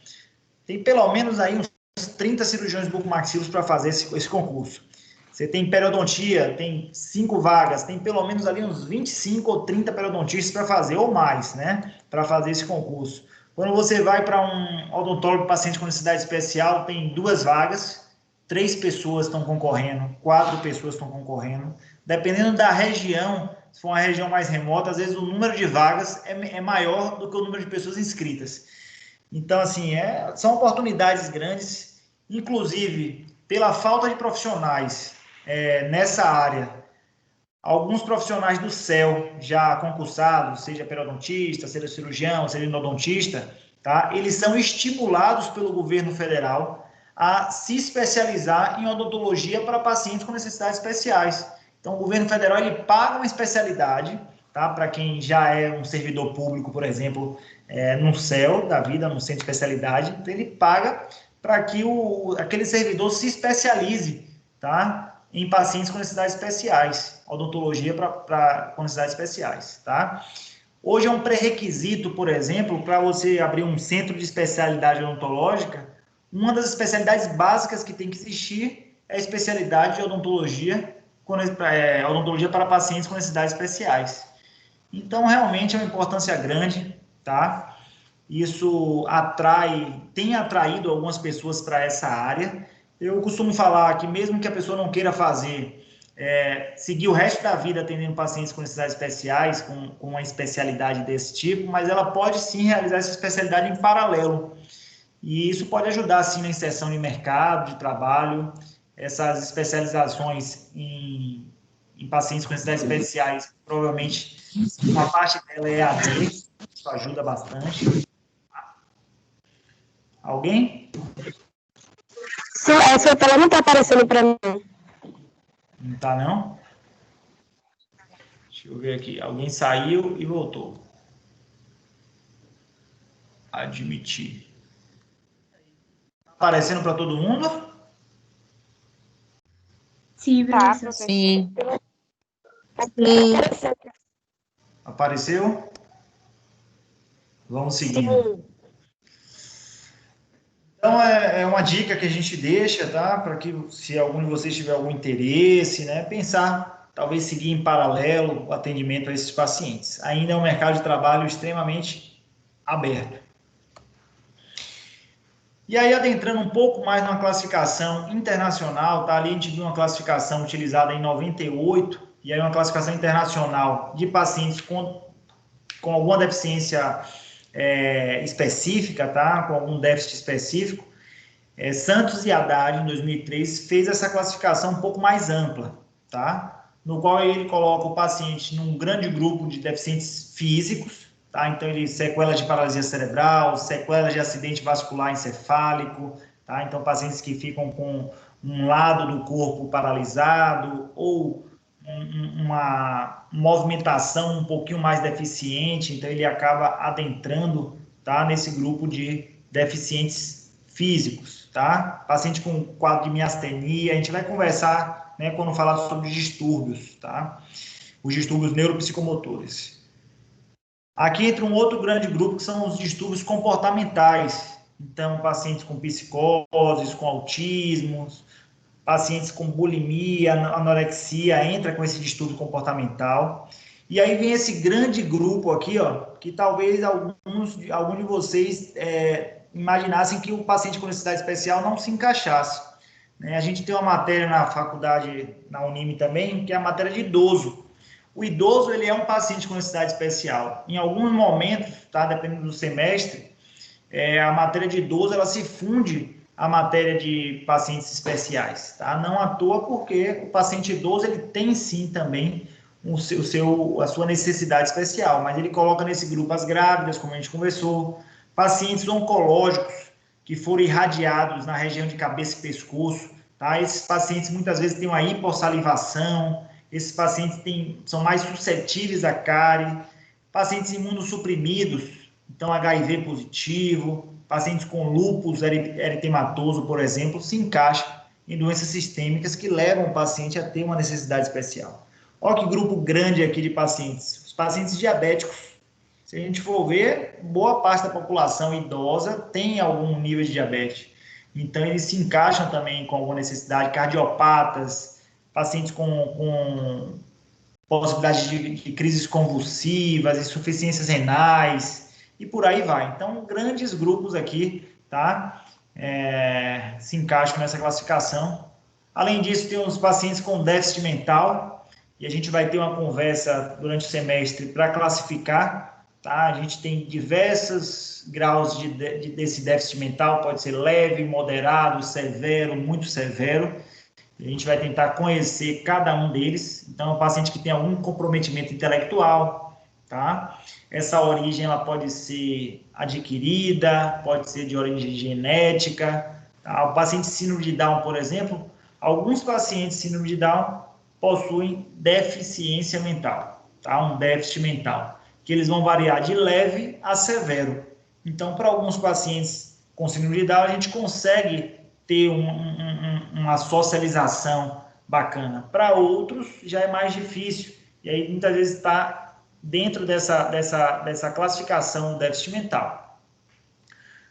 Tem pelo menos aí uns 30 cirurgiões bucomaxilos para fazer esse concurso. Você tem periodontia, tem 5 vagas, tem pelo menos ali uns 25 ou 30 periodontistas para fazer, ou mais, né? Para fazer esse concurso. Quando você vai para um odontólogo paciente com necessidade especial, tem 2 vagas, 3 pessoas estão concorrendo, 4 pessoas estão concorrendo. Dependendo da região, se for uma região mais remota, às vezes o número de vagas é maior do que o número de pessoas inscritas. Então, assim, são oportunidades grandes, inclusive pela falta de profissionais nessa área. Alguns profissionais do CEL já concursados, seja periodontista, seja cirurgião, seja endodontista, tá? Eles são estimulados pelo governo federal a se especializar em odontologia para pacientes com necessidades especiais. Então, o governo federal ele paga uma especialidade, tá? Para quem já é um servidor público, por exemplo, no CEL da vida, no centro de especialidade, então ele paga para que aquele servidor se especialize, tá? Em pacientes com necessidades especiais, odontologia com necessidades especiais, tá? Hoje é um pré-requisito, por exemplo, para você abrir um centro de especialidade odontológica, uma das especialidades básicas que tem que existir é a especialidade de odontologia para pacientes com necessidades especiais. Então, realmente é uma importância grande, tá? Isso tem atraído algumas pessoas para essa área. Eu costumo falar que mesmo que a pessoa não queira seguir o resto da vida atendendo pacientes com necessidades especiais, com uma especialidade desse tipo, mas ela pode sim realizar essa especialidade em paralelo. E isso pode ajudar, sim, na inserção de mercado, de trabalho, essas especializações em pacientes com necessidades especiais, provavelmente uma parte dela é AD, isso ajuda bastante. Alguém? Sua tela não está aparecendo para mim. Não tá, não? Deixa eu ver aqui. Alguém saiu e voltou. Admitir. Aparecendo para todo mundo? Sim, professor. Sim. Apareceu? Vamos seguindo. Então, é uma dica que a gente deixa, tá? Para que, se algum de vocês tiver algum interesse, né? Pensar, talvez seguir em paralelo o atendimento a esses pacientes. Ainda é um mercado de trabalho extremamente aberto. E aí, adentrando um pouco mais numa classificação internacional, tá? Ali a gente viu uma classificação utilizada em 98, e aí uma classificação internacional de pacientes com alguma deficiência específica, tá? Com algum déficit específico. Santos e Haddad, em 2003, fez essa classificação um pouco mais ampla, tá? No qual ele coloca o paciente num grande grupo de deficientes físicos, tá? Então, ele sequelas de paralisia cerebral, sequelas de acidente vascular encefálico, tá? Então, pacientes que ficam com um lado do corpo paralisado ou uma movimentação um pouquinho mais deficiente, então ele acaba adentrando, tá, nesse grupo de deficientes físicos, tá? Paciente com quadro de miastenia, a gente vai conversar, né, quando falar sobre distúrbios, tá? Os distúrbios neuropsicomotores. Aqui entra um outro grande grupo que são os distúrbios comportamentais. Então, pacientes com psicoses, com autismo, pacientes com bulimia, anorexia, entra com esse distúrbio comportamental. E aí vem esse grande grupo aqui, ó, que talvez alguns de vocês imaginassem que o paciente com necessidade especial não se encaixasse. Né? A gente tem uma matéria na faculdade, na Unime também, que é a matéria de idoso. O idoso, ele é um paciente com necessidade especial. Em alguns momentos, tá, dependendo do semestre, a matéria de idoso, ela se funde à matéria de pacientes especiais, tá? Não à toa, porque o paciente idoso, ele tem sim também a sua necessidade especial, mas ele coloca nesse grupo as grávidas, como a gente conversou, pacientes oncológicos que foram irradiados na região de cabeça e pescoço, tá? Esses pacientes muitas vezes têm uma hipossalivação, esses pacientes são mais suscetíveis à cárie, pacientes imunossuprimidos, então HIV positivo, pacientes com lúpus eritematoso, por exemplo, se encaixam em doenças sistêmicas que levam o paciente a ter uma necessidade especial. Olha que grupo grande aqui de pacientes. Os pacientes diabéticos. Se a gente for ver, boa parte da população idosa tem algum nível de diabetes. Então, eles se encaixam também com alguma necessidade. Cardiopatas, pacientes com possibilidade de crises convulsivas, insuficiências renais, e por aí vai. Então, grandes grupos aqui, tá? Se encaixam nessa classificação. Além disso, tem os pacientes com déficit mental, e a gente vai ter uma conversa durante o semestre para classificar, tá? A gente tem diversos graus desse déficit mental, pode ser leve, moderado, severo, muito severo. A gente vai tentar conhecer cada um deles. Então, o paciente que tem algum comprometimento intelectual, tá? Essa origem ela pode ser adquirida, pode ser de origem genética. Tá? O paciente síndrome de Down, por exemplo, alguns pacientes síndrome de Down possuem deficiência mental, tá? Um déficit mental, que eles vão variar de leve a severo. Então, para alguns pacientes com síndrome de Down, a gente consegue ter uma socialização bacana. Para outros, já é mais difícil. E aí, muitas vezes, está dentro dessa classificação do déficit mental.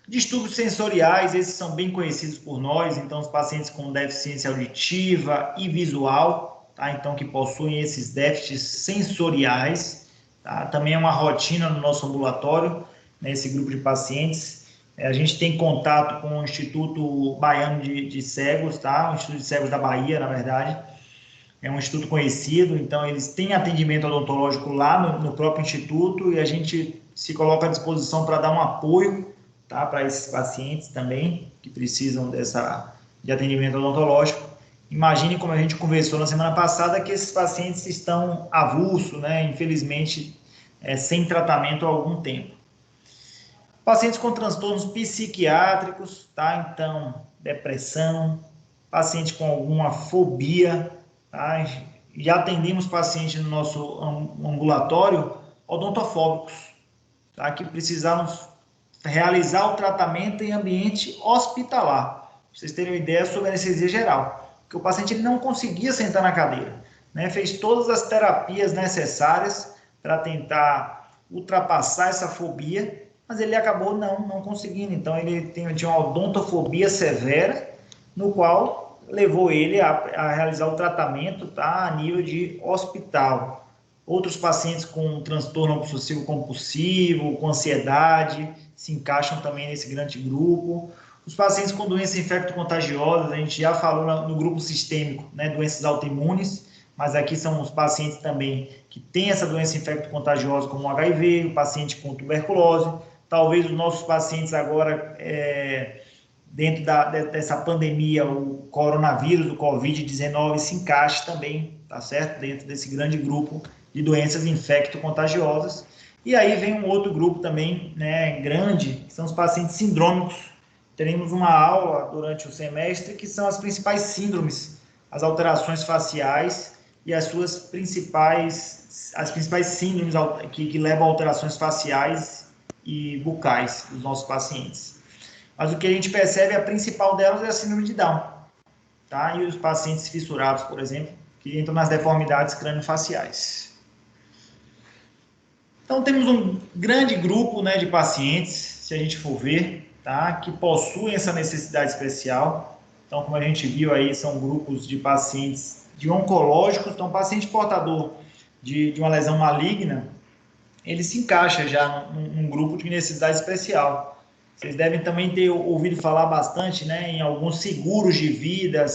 Distúrbios sensoriais, esses são bem conhecidos por nós. Então, os pacientes com deficiência auditiva e visual, tá? Então, que possuem esses déficits sensoriais, tá? Também é uma rotina no nosso ambulatório, nesse grupo de pacientes. A gente tem contato com o Instituto Baiano de Cegos, tá? O Instituto de Cegos da Bahia, na verdade. É um instituto conhecido, então eles têm atendimento odontológico lá no próprio instituto e a gente se coloca à disposição para dar um apoio, tá? Para esses pacientes também, que precisam de atendimento odontológico. Imagine, como a gente conversou na semana passada, que esses pacientes estão avulsos, né? Infelizmente, sem tratamento há algum tempo. Pacientes com transtornos psiquiátricos, tá? Então, depressão, paciente com alguma fobia, tá? Já atendemos pacientes no nosso ambulatório odontofóbicos, tá? Que precisaram realizar o tratamento em ambiente hospitalar. Pra vocês terem uma ideia sobre a anestesia geral. Porque o paciente ele não conseguia sentar na cadeira, né? Fez todas as terapias necessárias para tentar ultrapassar essa fobia, mas ele acabou não conseguindo. Então, ele tinha uma odontofobia severa, no qual levou ele a realizar o tratamento, tá? A nível de hospital. Outros pacientes com transtorno obsessivo compulsivo, com ansiedade, se encaixam também nesse grande grupo. Os pacientes com doenças infecto-contagiosas, a gente já falou no grupo sistêmico, né, doenças autoimunes, mas aqui são os pacientes também que têm essa doença infecto-contagiosa, como o HIV, o paciente com tuberculose, talvez os nossos pacientes agora, dentro dessa pandemia, o coronavírus, o Covid-19, se encaixe também, tá certo? Dentro desse grande grupo de doenças infecto-contagiosas. E aí vem um outro grupo também, né, grande, que são os pacientes sindrômicos. Teremos uma aula durante o semestre que são as principais síndromes, as alterações faciais e as principais síndromes que levam a alterações faciais e bucais dos nossos pacientes. Mas o que a gente percebe, a principal delas é a síndrome de Down, tá? E os pacientes fissurados, por exemplo, que entram nas deformidades crâniofaciais. Então, temos um grande grupo, né, de pacientes, se a gente for ver, tá? Que possuem essa necessidade especial. Então, como a gente viu aí, são grupos de pacientes de oncológicos. Então, paciente portador de uma lesão maligna, ele se encaixa já num grupo de necessidade especial. Vocês devem também ter ouvido falar bastante, né, em alguns seguros de vida,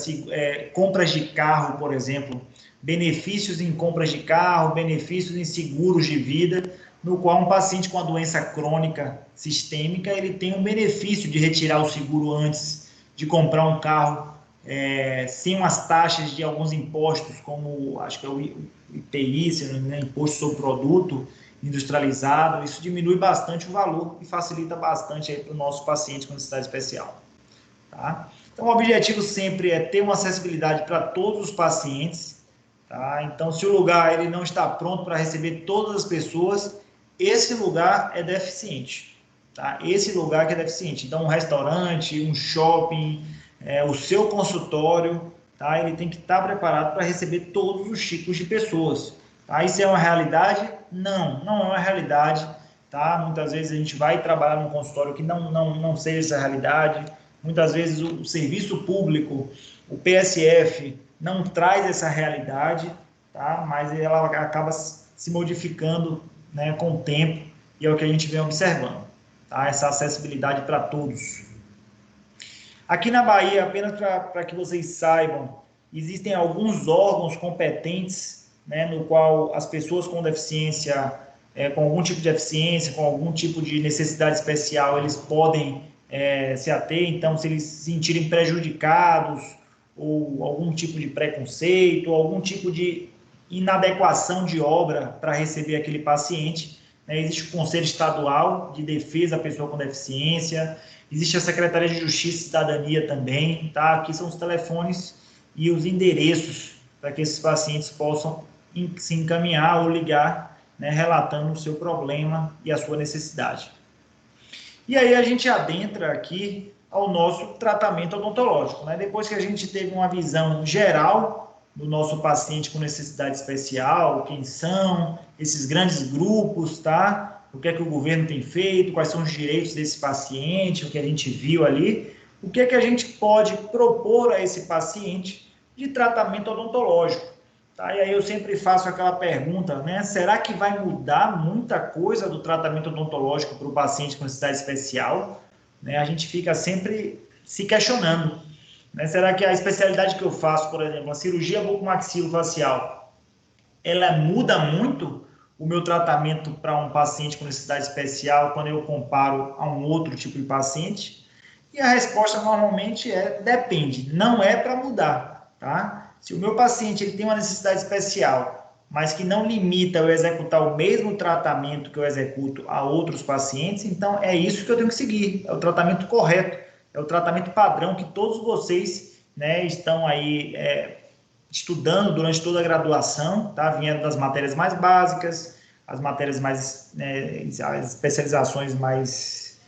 compras de carro, por exemplo, benefícios em compras de carro, benefícios em seguros de vida, no qual um paciente com a doença crônica sistêmica, ele tem um benefício de retirar o seguro antes de comprar um carro, sem umas taxas de alguns impostos, como acho que é o IPI, né, Imposto sobre Produto Industrializado. Isso diminui bastante o valor e facilita bastante para o nosso paciente com necessidade especial. Tá? Então, o objetivo sempre é ter uma acessibilidade para todos os pacientes. Tá? Então, se o lugar ele não está pronto para receber todas as pessoas, esse lugar é deficiente. Tá? Esse lugar que é deficiente. Então, um restaurante, um shopping, o seu consultório, tá? Ele tem que estar preparado para receber todos os tipos de pessoas. Tá? Isso é uma realidade? Não, não é uma realidade. Tá? Muitas vezes a gente vai trabalhar num consultório que não seja essa realidade. Muitas vezes o serviço público, o PSF, não traz essa realidade, tá? Mas ela acaba se modificando, né, com o tempo, e é o que a gente vem observando. Tá? Essa acessibilidade para todos. Aqui na Bahia, apenas para que vocês saibam, existem alguns órgãos competentes, né, no qual as pessoas com deficiência, com algum tipo de deficiência, com algum tipo de necessidade especial, eles podem se ater. Então, se eles se sentirem prejudicados, ou algum tipo de preconceito, ou algum tipo de inadequação de obra para receber aquele paciente, né, existe o Conselho Estadual de Defesa da Pessoa com Deficiência, existe a Secretaria de Justiça e Cidadania também, tá? Aqui são os telefones e os endereços para que esses pacientes possam se encaminhar ou ligar, né, relatando o seu problema e a sua necessidade. E aí a gente adentra aqui ao nosso tratamento odontológico, né? Depois que a gente teve uma visão geral do nosso paciente com necessidade especial, quem são esses grandes grupos, tá? O que é que o governo tem feito, quais são os direitos desse paciente, o que a gente viu ali, o que é que a gente pode propor a esse paciente de tratamento odontológico. Tá? E aí eu sempre faço aquela pergunta, né? Será que vai mudar muita coisa do tratamento odontológico para o paciente com necessidade especial? Né? A gente fica sempre se questionando. Né? Será que a especialidade que eu faço, por exemplo, a cirurgia bucomaxilofacial, ela muda muito o meu tratamento para um paciente com necessidade especial quando eu comparo a um outro tipo de paciente? E a resposta normalmente é depende, não é para mudar, tá? Se o meu paciente ele tem uma necessidade especial, mas que não limita eu executar o mesmo tratamento que eu executo a outros pacientes, então é isso que eu tenho que seguir, é o tratamento correto, é o tratamento padrão que todos vocês, né, estão aí estudando durante toda a graduação, tá? Vindo das matérias mais básicas, as matérias mais, as especializações mais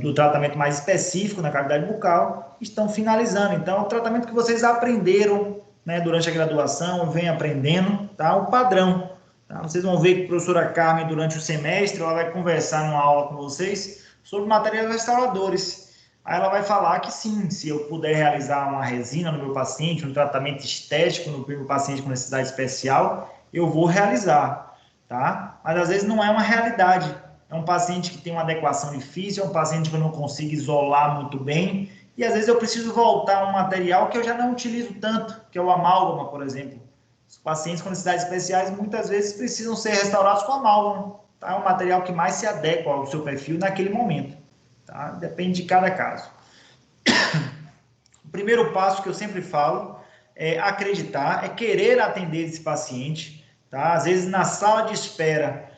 do tratamento mais específico na cavidade bucal, estão finalizando. Então, o tratamento que vocês aprenderam, né, durante a graduação, vem aprendendo, tá? O padrão. Tá? Vocês vão ver que a professora Carmen, durante o semestre, ela vai conversar numa aula com vocês sobre materiais restauradores. Aí ela vai falar que sim, se eu puder realizar uma resina no meu paciente, um tratamento estético no meu paciente com necessidade especial, eu vou realizar, tá? Mas às vezes não é uma realidade. É um paciente que tem uma adequação difícil, é um paciente que eu não consigo isolar muito bem, e às vezes eu preciso voltar a um material que eu já não utilizo tanto, que é o amálgama, por exemplo. Os pacientes com necessidades especiais muitas vezes precisam ser restaurados com amálgama, tá? É um material que mais se adequa ao seu perfil naquele momento, tá? Depende de cada caso. O primeiro passo que eu sempre falo é acreditar, é querer atender esse paciente, tá? Às vezes na sala de espera,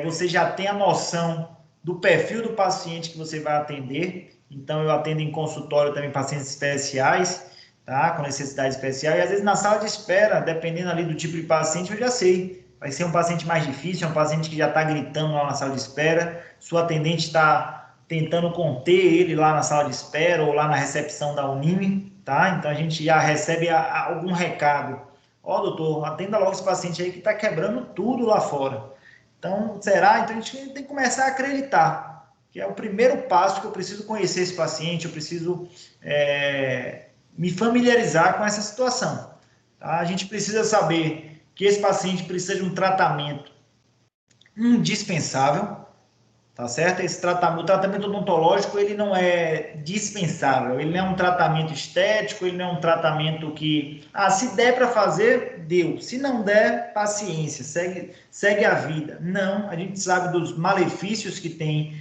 você já tem a noção do perfil do paciente que você vai atender. Então, eu atendo em consultório também pacientes especiais, tá? Com necessidade especial. E, às vezes, na sala de espera, dependendo ali do tipo de paciente, eu já sei. Vai ser um paciente mais difícil, é um paciente que já está gritando lá na sala de espera. Sua atendente está tentando conter ele lá na sala de espera ou lá na recepção da Unime, tá? Então, a gente já recebe algum recado. Ó, doutor, atenda logo esse paciente aí que está quebrando tudo lá fora. Então, será? Então, a gente tem que começar a acreditar, que é o primeiro passo que eu preciso conhecer esse paciente, eu preciso me familiarizar com essa situação. Tá? A gente precisa saber que esse paciente precisa de um tratamento indispensável, tá certo? O tratamento odontológico, ele não é dispensável, ele não é um tratamento estético, ele não é um tratamento que, se der para fazer, deu. Se não der, paciência, segue a vida. Não, a gente sabe dos malefícios que tem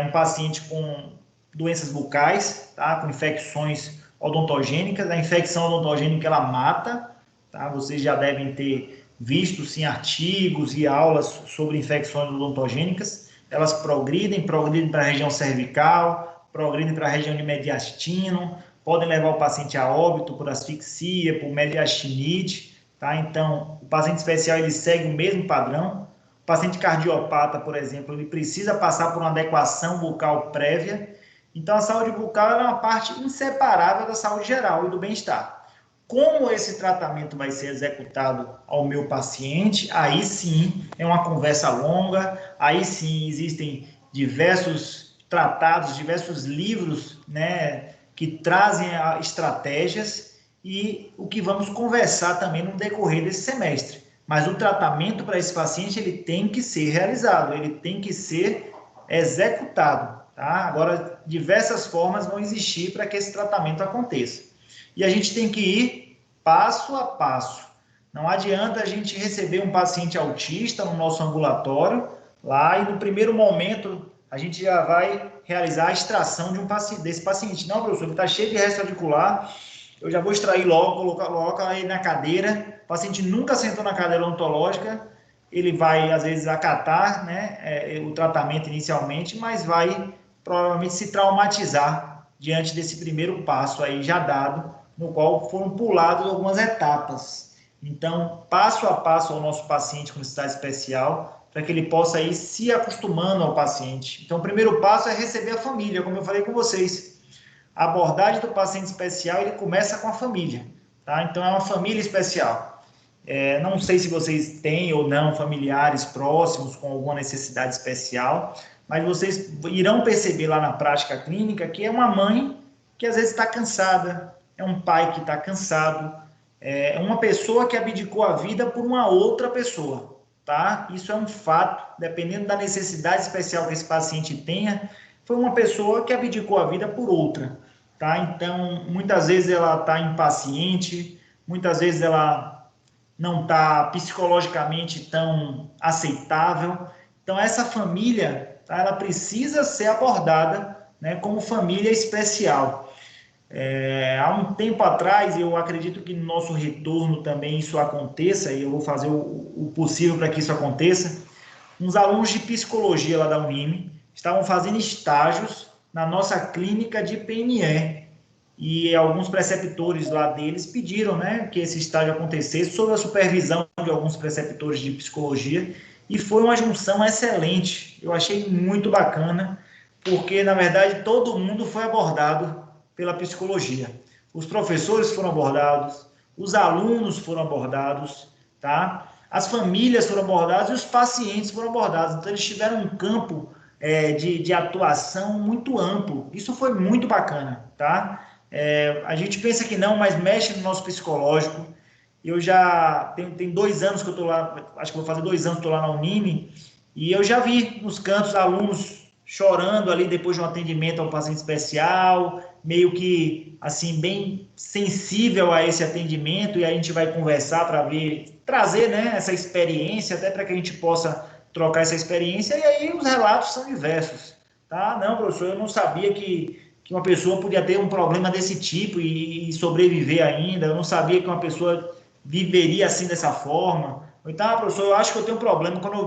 um paciente com doenças bucais, tá? Com infecções odontogênicas. A infecção odontogênica, ela mata, tá? Vocês já devem ter visto, sim, artigos e aulas sobre infecções odontogênicas. Elas progridem para a região cervical, progridem para a região de mediastino, podem levar o paciente a óbito por asfixia, por mediastinite, tá? Então, o paciente especial, ele segue o mesmo padrão. O paciente cardiopata, por exemplo, ele precisa passar por uma adequação bucal prévia. Então, a saúde bucal é uma parte inseparável da saúde geral e do bem-estar. Como esse tratamento vai ser executado ao meu paciente, aí sim é uma conversa longa, aí sim existem diversos tratados, diversos livros, né, que trazem estratégias e o que vamos conversar também no decorrer desse semestre. Mas o tratamento para esse paciente, ele tem que ser realizado, ele tem que ser executado, tá? Agora, diversas formas vão existir para que esse tratamento aconteça. E a gente tem que ir passo a passo. Não adianta a gente receber um paciente autista no nosso ambulatório, lá, e no primeiro momento a gente já vai realizar a extração desse paciente. Não, professor, ele está cheio de resto radicular, eu já vou extrair logo, coloca ele na cadeira. O paciente nunca sentou na cadeira odontológica, ele vai, às vezes, acatar, né, o tratamento inicialmente, mas vai provavelmente se traumatizar diante desse primeiro passo aí já dado, no qual foram puladas algumas etapas. Então, passo a passo ao nosso paciente com necessidade especial, para que ele possa ir se acostumando ao paciente. Então, o primeiro passo é receber a família, como eu falei com vocês. A abordagem do paciente especial, ele começa com a família, tá? Então, é uma família especial. Não sei se vocês têm ou não familiares próximos com alguma necessidade especial, mas vocês irão perceber lá na prática clínica que é uma mãe que às vezes está cansada, é um pai que está cansado, é uma pessoa que abdicou a vida por uma outra pessoa, tá? Isso é um fato, dependendo da necessidade especial que esse paciente tenha, foi uma pessoa que abdicou a vida por outra, tá? Então, muitas vezes ela está impaciente, muitas vezes ela não está psicologicamente tão aceitável. Então, essa família, tá, ela precisa ser abordada, né, como família especial. Há um tempo atrás, eu acredito que no nosso retorno também isso aconteça, e eu vou fazer o possível para que isso aconteça. Uns alunos de psicologia lá da Unime estavam fazendo estágios na nossa clínica de PNE, e alguns preceptores lá deles pediram, né, que esse estágio acontecesse sob a supervisão de alguns preceptores de psicologia, e foi uma junção excelente. Eu achei muito bacana, porque, na verdade, todo mundo foi abordado pela psicologia. Os professores foram abordados, os alunos foram abordados, tá? As famílias foram abordadas e os pacientes foram abordados. Então, eles tiveram um campo de atuação muito amplo. Isso foi muito bacana, tá? A gente pensa que não, mas mexe no nosso psicológico. Eu já tem 2 anos que eu estou lá, acho que vou fazer 2 anos que estou lá na Unime, e eu já vi nos cantos alunos chorando ali depois de um atendimento a um paciente especial, meio que, assim, bem sensível a esse atendimento, e a gente vai conversar para ver, trazer, né, essa experiência, até para que a gente possa trocar essa experiência, e aí os relatos são diversos, tá? Não, professor, eu não sabia que uma pessoa podia ter um problema desse tipo e sobreviver ainda, eu não sabia que uma pessoa viveria assim dessa forma. Então, professor, eu acho que eu tenho um problema. Quando eu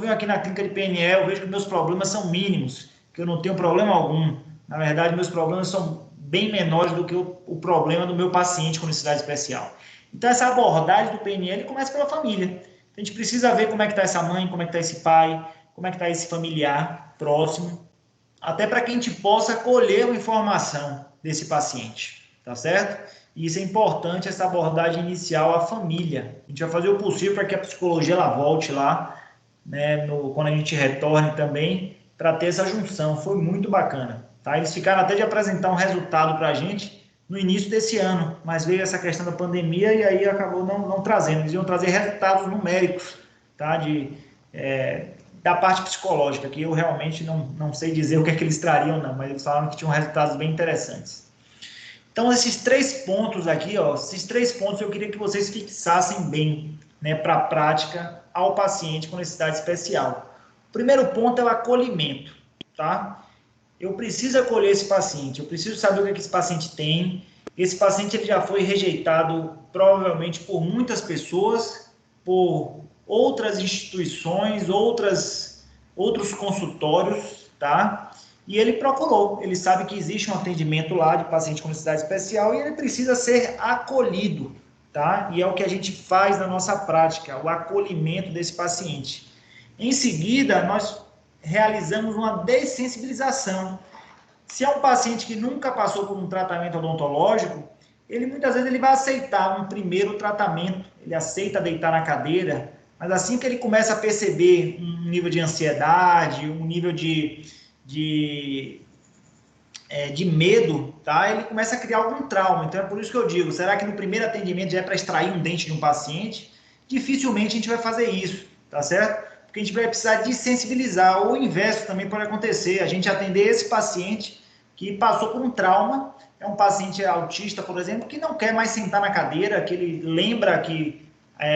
venho aqui na clínica de PNE, eu vejo que meus problemas são mínimos, que eu não tenho problema algum. Na verdade, meus problemas são bem menores do que o problema do meu paciente com necessidade especial. Então, essa abordagem do PNL começa pela família. A gente precisa ver como é que está essa mãe, como é que está esse pai, como é que está esse familiar próximo, até para que a gente possa colher uma informação desse paciente, tá certo? E isso é importante, essa abordagem inicial à família. A gente vai fazer o possível para que a psicologia ela volte lá, né, quando a gente retorne também, para ter essa junção. Foi muito bacana, tá? Eles ficaram até de apresentar um resultado para a gente no início desse ano, mas veio essa questão da pandemia e aí acabou não trazendo. Eles iam trazer resultados numéricos, tá? Da parte psicológica, que eu realmente não sei dizer o que é que eles trariam, não, mas eles falaram que tinham resultados bem interessantes. Então, esses 3 pontos aqui, ó, esses 3 pontos eu queria que vocês fixassem bem, né, para a prática ao paciente com necessidade especial. O primeiro ponto é o acolhimento, tá? Eu preciso acolher esse paciente, eu preciso saber o que esse paciente tem. Esse paciente ele já foi rejeitado provavelmente por muitas pessoas, por outras instituições, outros consultórios, tá? E ele procurou, ele sabe que existe um atendimento lá de paciente com necessidade especial e ele precisa ser acolhido, tá? E é o que a gente faz na nossa prática, o acolhimento desse paciente. Em seguida, nós realizamos uma dessensibilização. Se é um paciente que nunca passou por um tratamento odontológico, ele muitas vezes ele vai aceitar um primeiro tratamento, ele aceita deitar na cadeira, mas assim que ele começa a perceber um nível de ansiedade, um nível de medo, tá? Ele começa a criar algum trauma. Então é por isso que eu digo, será que no primeiro atendimento já é para extrair um dente de um paciente? Dificilmente a gente vai fazer isso, tá certo? Porque a gente vai precisar desensibilizar, ou o inverso também pode acontecer, a gente atender esse paciente que passou por um trauma, é um paciente autista, por exemplo, que não quer mais sentar na cadeira, que ele lembra que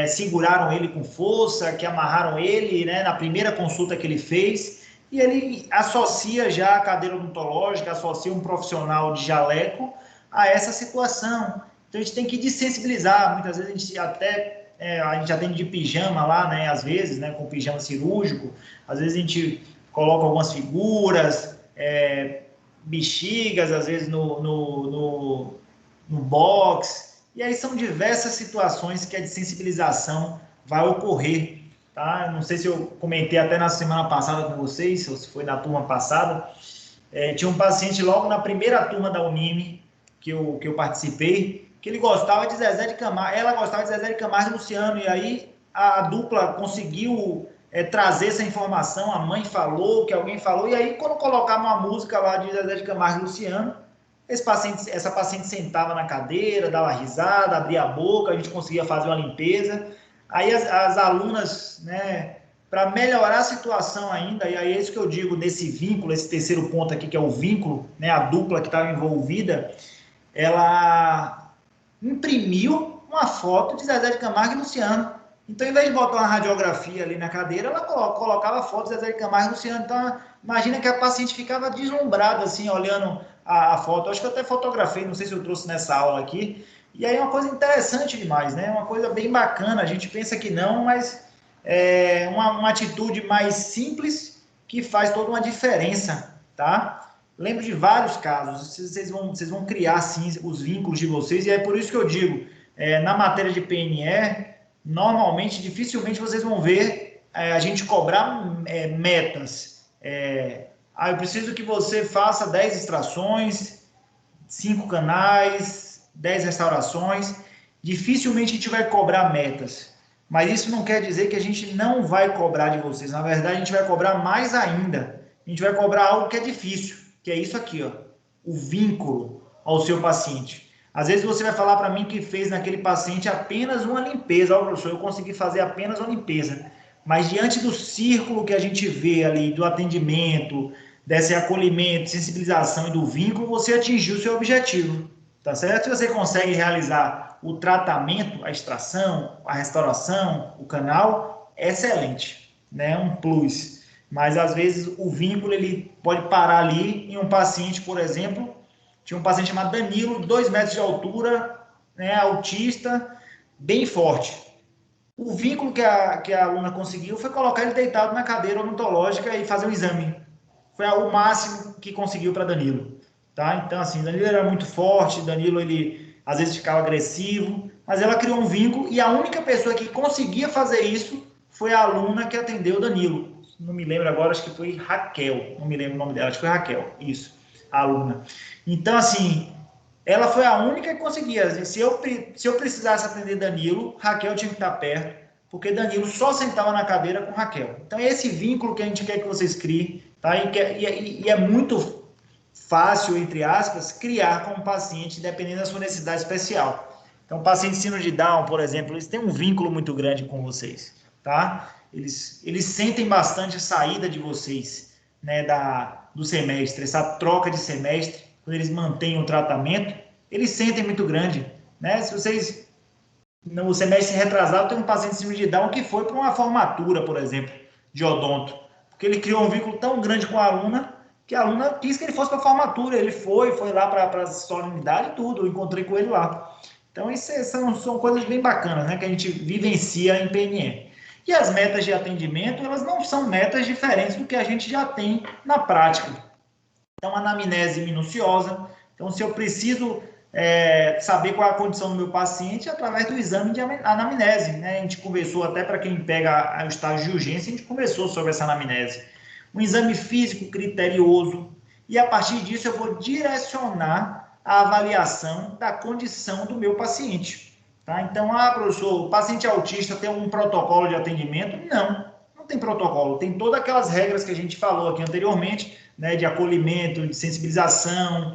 seguraram ele com força, que amarraram ele, né, na primeira consulta que ele fez, e ele associa já a cadeira odontológica, associa um profissional de jaleco a essa situação. Então a gente tem que desensibilizar, muitas vezes a gente até... a gente atende de pijama lá, né, às vezes, né, com pijama cirúrgico, às vezes a gente coloca algumas figuras, bexigas, às vezes no box, e aí são diversas situações que a desensibilização vai ocorrer, tá? Não sei se eu comentei até na semana passada com vocês, ou se foi na turma passada, tinha um paciente logo na primeira turma da Unime, que eu participei, que ele gostava de Zezé de Camargo, ela gostava de Zezé de Camargo e Luciano, e aí a dupla conseguiu trazer essa informação, a mãe falou, que alguém falou, e aí quando colocava uma música lá de Zezé de Camargo e Luciano, essa paciente sentava na cadeira, dava risada, abria a boca, a gente conseguia fazer uma limpeza, aí as alunas, né, para melhorar a situação ainda, e aí é isso que eu digo nesse vínculo, esse terceiro ponto aqui, que é o vínculo, né, a dupla que estava envolvida, ela imprimiu uma foto de Zezé de Camargo e Luciano. Então, em vez de botar uma radiografia ali na cadeira, ela colocava a foto de Zezé de Camargo e Luciano. Então, imagina que a paciente ficava deslumbrada, assim, olhando a foto. Eu acho que eu até fotografei, não sei se eu trouxe nessa aula aqui. E aí é uma coisa interessante demais, né? Uma coisa bem bacana. A gente pensa que não, mas é uma atitude mais simples que faz toda uma diferença, tá? Lembro de vários casos, vocês vão criar, sim, os vínculos de vocês, e é por isso que eu digo, na matéria de PNE, normalmente, dificilmente vocês vão ver a gente cobrar metas. Eu preciso que você faça 10 extrações, 5 canais, 10 restaurações. Dificilmente a gente vai cobrar metas, mas isso não quer dizer que a gente não vai cobrar de vocês. Na verdade, a gente vai cobrar mais ainda. A gente vai cobrar algo que é difícil, que é isso aqui, ó, o vínculo ao seu paciente. Às vezes você vai falar para mim que fez naquele paciente apenas uma limpeza. Ó, professor, eu consegui fazer apenas uma limpeza. Mas diante do círculo que a gente vê ali, do atendimento, desse acolhimento, sensibilização e do vínculo, você atingiu o seu objetivo, tá certo? Se você consegue realizar o tratamento, a extração, a restauração, o canal, excelente, né? Um plus. Mas, às vezes, o vínculo ele pode parar ali em um paciente, por exemplo, tinha um paciente chamado Danilo, 2 metros de altura, né, autista, bem forte. O vínculo que a aluna conseguiu foi colocar ele deitado na cadeira odontológica e fazer um exame. Foi o máximo que conseguiu para Danilo. Tá? Então, assim, Danilo era muito forte, Danilo, ele às vezes ficava agressivo, mas ela criou um vínculo e a única pessoa que conseguia fazer isso foi a aluna que atendeu o Danilo. Não me lembro agora, acho que foi Raquel, não me lembro o nome dela, acho que foi Raquel, isso, a aluna. Então, assim, ela foi a única que conseguia. Se eu precisasse atender Danilo, Raquel tinha que estar perto, porque Danilo só sentava na cadeira com Raquel. Então, é esse vínculo que a gente quer que vocês criem, tá? E é muito fácil, entre aspas, criar com o paciente, dependendo da sua necessidade especial. Então, paciente síndrome de Down, por exemplo, eles têm um vínculo muito grande com vocês, tá? Eles sentem bastante a saída de vocês, né, do semestre, essa troca de semestre, quando eles mantêm o tratamento, eles sentem muito grande, né? Se vocês, no semestre retrasado, tem um paciente síndrome de Down que foi para uma formatura, por exemplo, de odonto, porque ele criou um vínculo tão grande com a aluna, que a aluna quis que ele fosse para a formatura, ele foi lá para a solenidade e tudo, eu encontrei com ele lá. Então, isso são coisas bem bacanas, né, que a gente vivencia em PNE. E as metas de atendimento, elas não são metas diferentes do que a gente já tem na prática. Então, anamnese minuciosa. Então, se eu preciso saber qual é a condição do meu paciente, através do exame de anamnese, né? A gente conversou, até para quem pega o estágio de urgência, a gente conversou sobre essa anamnese. Um exame físico criterioso, e a partir disso eu vou direcionar a avaliação da condição do meu paciente. Tá? Então, professor, o paciente autista tem um protocolo de atendimento? Não tem protocolo. Tem todas aquelas regras que a gente falou aqui anteriormente, né, de acolhimento, de sensibilização,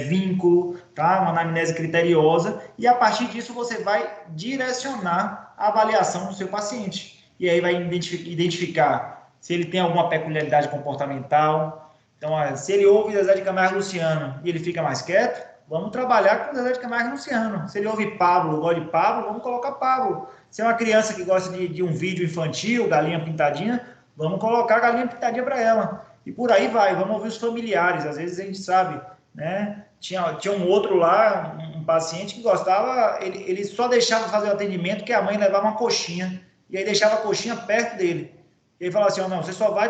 vínculo, tá? Uma anamnese criteriosa, e a partir disso você vai direcionar a avaliação do seu paciente. E aí vai identificar se ele tem alguma peculiaridade comportamental. Então, se ele ouve Zezé de Camargo e Luciano e ele fica mais quieto, vamos trabalhar com Zezé de Camargo e Luciano. Se ele ouve Pablo, gosta de Pablo, vamos colocar Pablo. Se é uma criança que gosta de um vídeo infantil, Galinha Pintadinha, vamos colocar Galinha Pintadinha para ela. E por aí vai, vamos ouvir os familiares. Às vezes a gente sabe, né? Tinha um outro lá, um paciente que gostava, ele só deixava fazer o atendimento porque a mãe levava uma coxinha, e aí deixava a coxinha perto dele. Ele falava assim, não, você só vai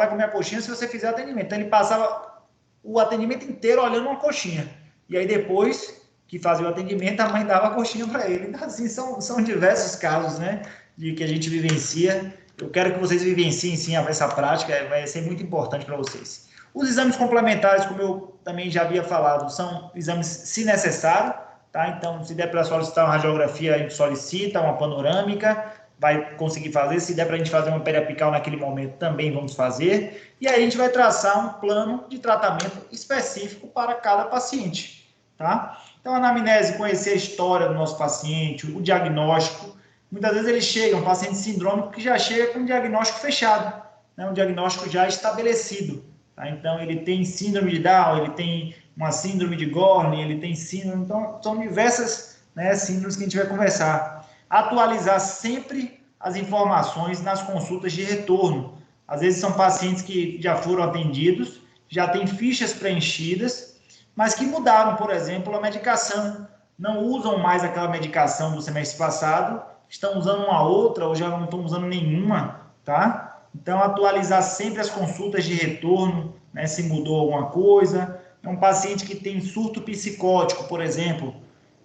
comer a coxinha se você fizer atendimento. Então ele passava o atendimento inteiro olhando uma coxinha. E aí depois que fazia o atendimento, a mãe dava a coxinha para ele. Então, assim, são diversos casos, né, de que a gente vivencia. Eu quero que vocês vivenciem, sim, essa prática, vai ser muito importante para vocês. Os exames complementares, como eu também já havia falado, são exames se necessário, tá? Então, se der para solicitar uma radiografia, a gente solicita, uma panorâmica, vai conseguir fazer. Se der para a gente fazer uma periapical naquele momento, também vamos fazer. E aí a gente vai traçar um plano de tratamento específico para cada paciente, tá? Então, a anamnese, conhecer a história do nosso paciente, o diagnóstico. Muitas vezes eles chegam, um paciente sindrômico que já chega com um diagnóstico fechado, né? Um diagnóstico já estabelecido. Tá? Então, ele tem síndrome de Down, ele tem uma síndrome de Gorlin, ele tem síndrome... Então, são diversas, né, síndromes que a gente vai conversar. Atualizar sempre as informações nas consultas de retorno. Às vezes são pacientes que já foram atendidos, já têm fichas preenchidas, mas que mudaram, por exemplo, a medicação. Não usam mais aquela medicação do semestre passado, estão usando uma outra ou já não estão usando nenhuma, tá? Então, atualizar sempre as consultas de retorno, né, se mudou alguma coisa. É um paciente que tem surto psicótico, por exemplo.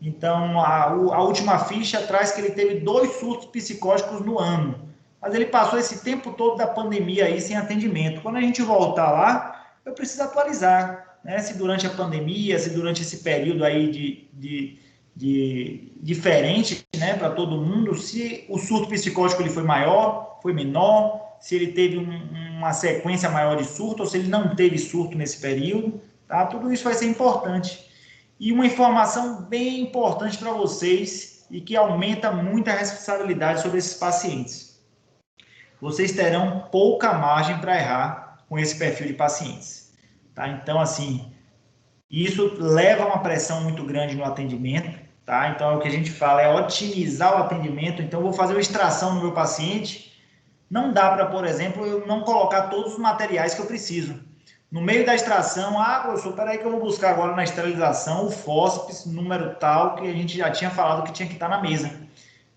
Então, a última ficha traz que ele teve 2 surtos psicóticos no ano. Mas ele passou esse tempo todo da pandemia aí sem atendimento. Quando a gente voltar lá, eu preciso atualizar, né? Se durante a pandemia, se durante esse período aí diferente, né, para todo mundo, se o surto psicótico ele foi maior, foi menor, se ele teve uma sequência maior de surto, ou se ele não teve surto nesse período, tá? Tudo isso vai ser importante. E uma informação bem importante para vocês e que aumenta muito a responsabilidade sobre esses pacientes. Vocês terão pouca margem para errar com esse perfil de pacientes, tá? Então, assim, isso leva uma pressão muito grande no atendimento, tá? Então, o que a gente fala é otimizar o atendimento. Então, eu vou fazer uma extração no meu paciente. Não dá para, por exemplo, eu não colocar todos os materiais que eu preciso. No meio da extração, professor, peraí que eu vou buscar agora na esterilização o fósseis, número tal, que a gente já tinha falado que tinha que estar na mesa.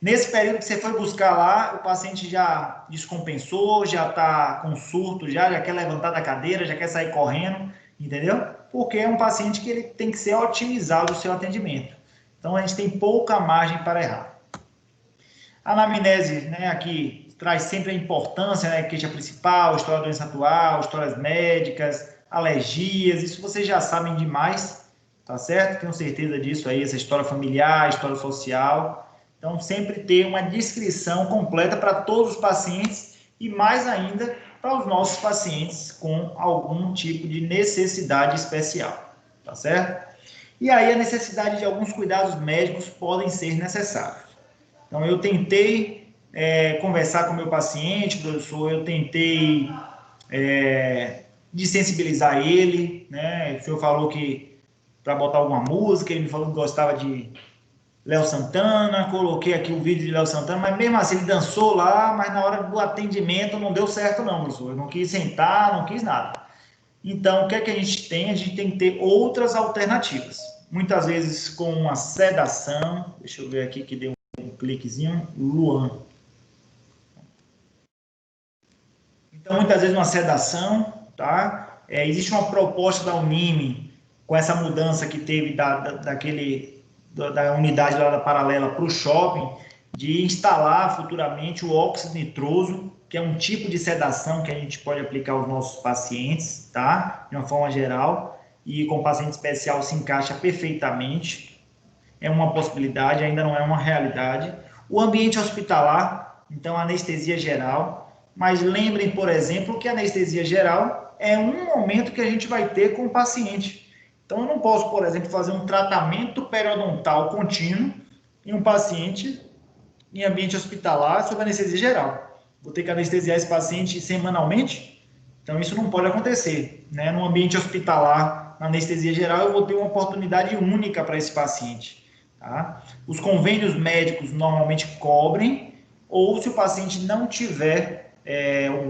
Nesse período que você foi buscar lá, o paciente já descompensou, já está com surto, já quer levantar da cadeira, já quer sair correndo, entendeu? Porque é um paciente que ele tem que ser otimizado o seu atendimento. Então, a gente tem pouca margem para errar. A anamnese, né, aqui traz sempre a importância, né, queixa principal, história da doença atual, histórias médicas, alergias, isso vocês já sabem demais, tá certo? Tenho certeza disso aí, essa história familiar, história social. Então, sempre ter uma descrição completa para todos os pacientes e mais ainda para os nossos pacientes com algum tipo de necessidade especial, tá certo? E aí a necessidade de alguns cuidados médicos podem ser necessários. Então, eu tentei conversar com o meu paciente, professor, eu tentei desensibilizar ele, né? O senhor falou que para botar alguma música, ele me falou que gostava de Léo Santana, coloquei aqui o vídeo de Léo Santana, mas mesmo assim ele dançou lá, mas na hora do atendimento não deu certo não, professor. Eu não quis sentar, não quis nada. Então, o que é que a gente tem? A gente tem que ter outras alternativas. Muitas vezes com uma sedação, deixa eu ver aqui que deu um cliquezinho, Luan. Então, muitas vezes uma sedação, tá? Existe uma proposta da Unime, com essa mudança que teve da unidade lá da Paralela para o shopping, de instalar futuramente o óxido nitroso, que é um tipo de sedação que a gente pode aplicar aos nossos pacientes, tá? De uma forma geral, e com paciente especial se encaixa perfeitamente. É uma possibilidade, ainda não é uma realidade. O ambiente hospitalar, então anestesia geral, mas lembrem, por exemplo, que a anestesia geral é um momento que a gente vai ter com o paciente. Então, eu não posso, por exemplo, fazer um tratamento periodontal contínuo em um paciente em ambiente hospitalar sob anestesia geral. Vou ter que anestesiar esse paciente semanalmente? Então, isso não pode acontecer, né? No ambiente hospitalar, na anestesia geral, eu vou ter uma oportunidade única para esse paciente, tá? Os convênios médicos normalmente cobrem, ou se o paciente não tiver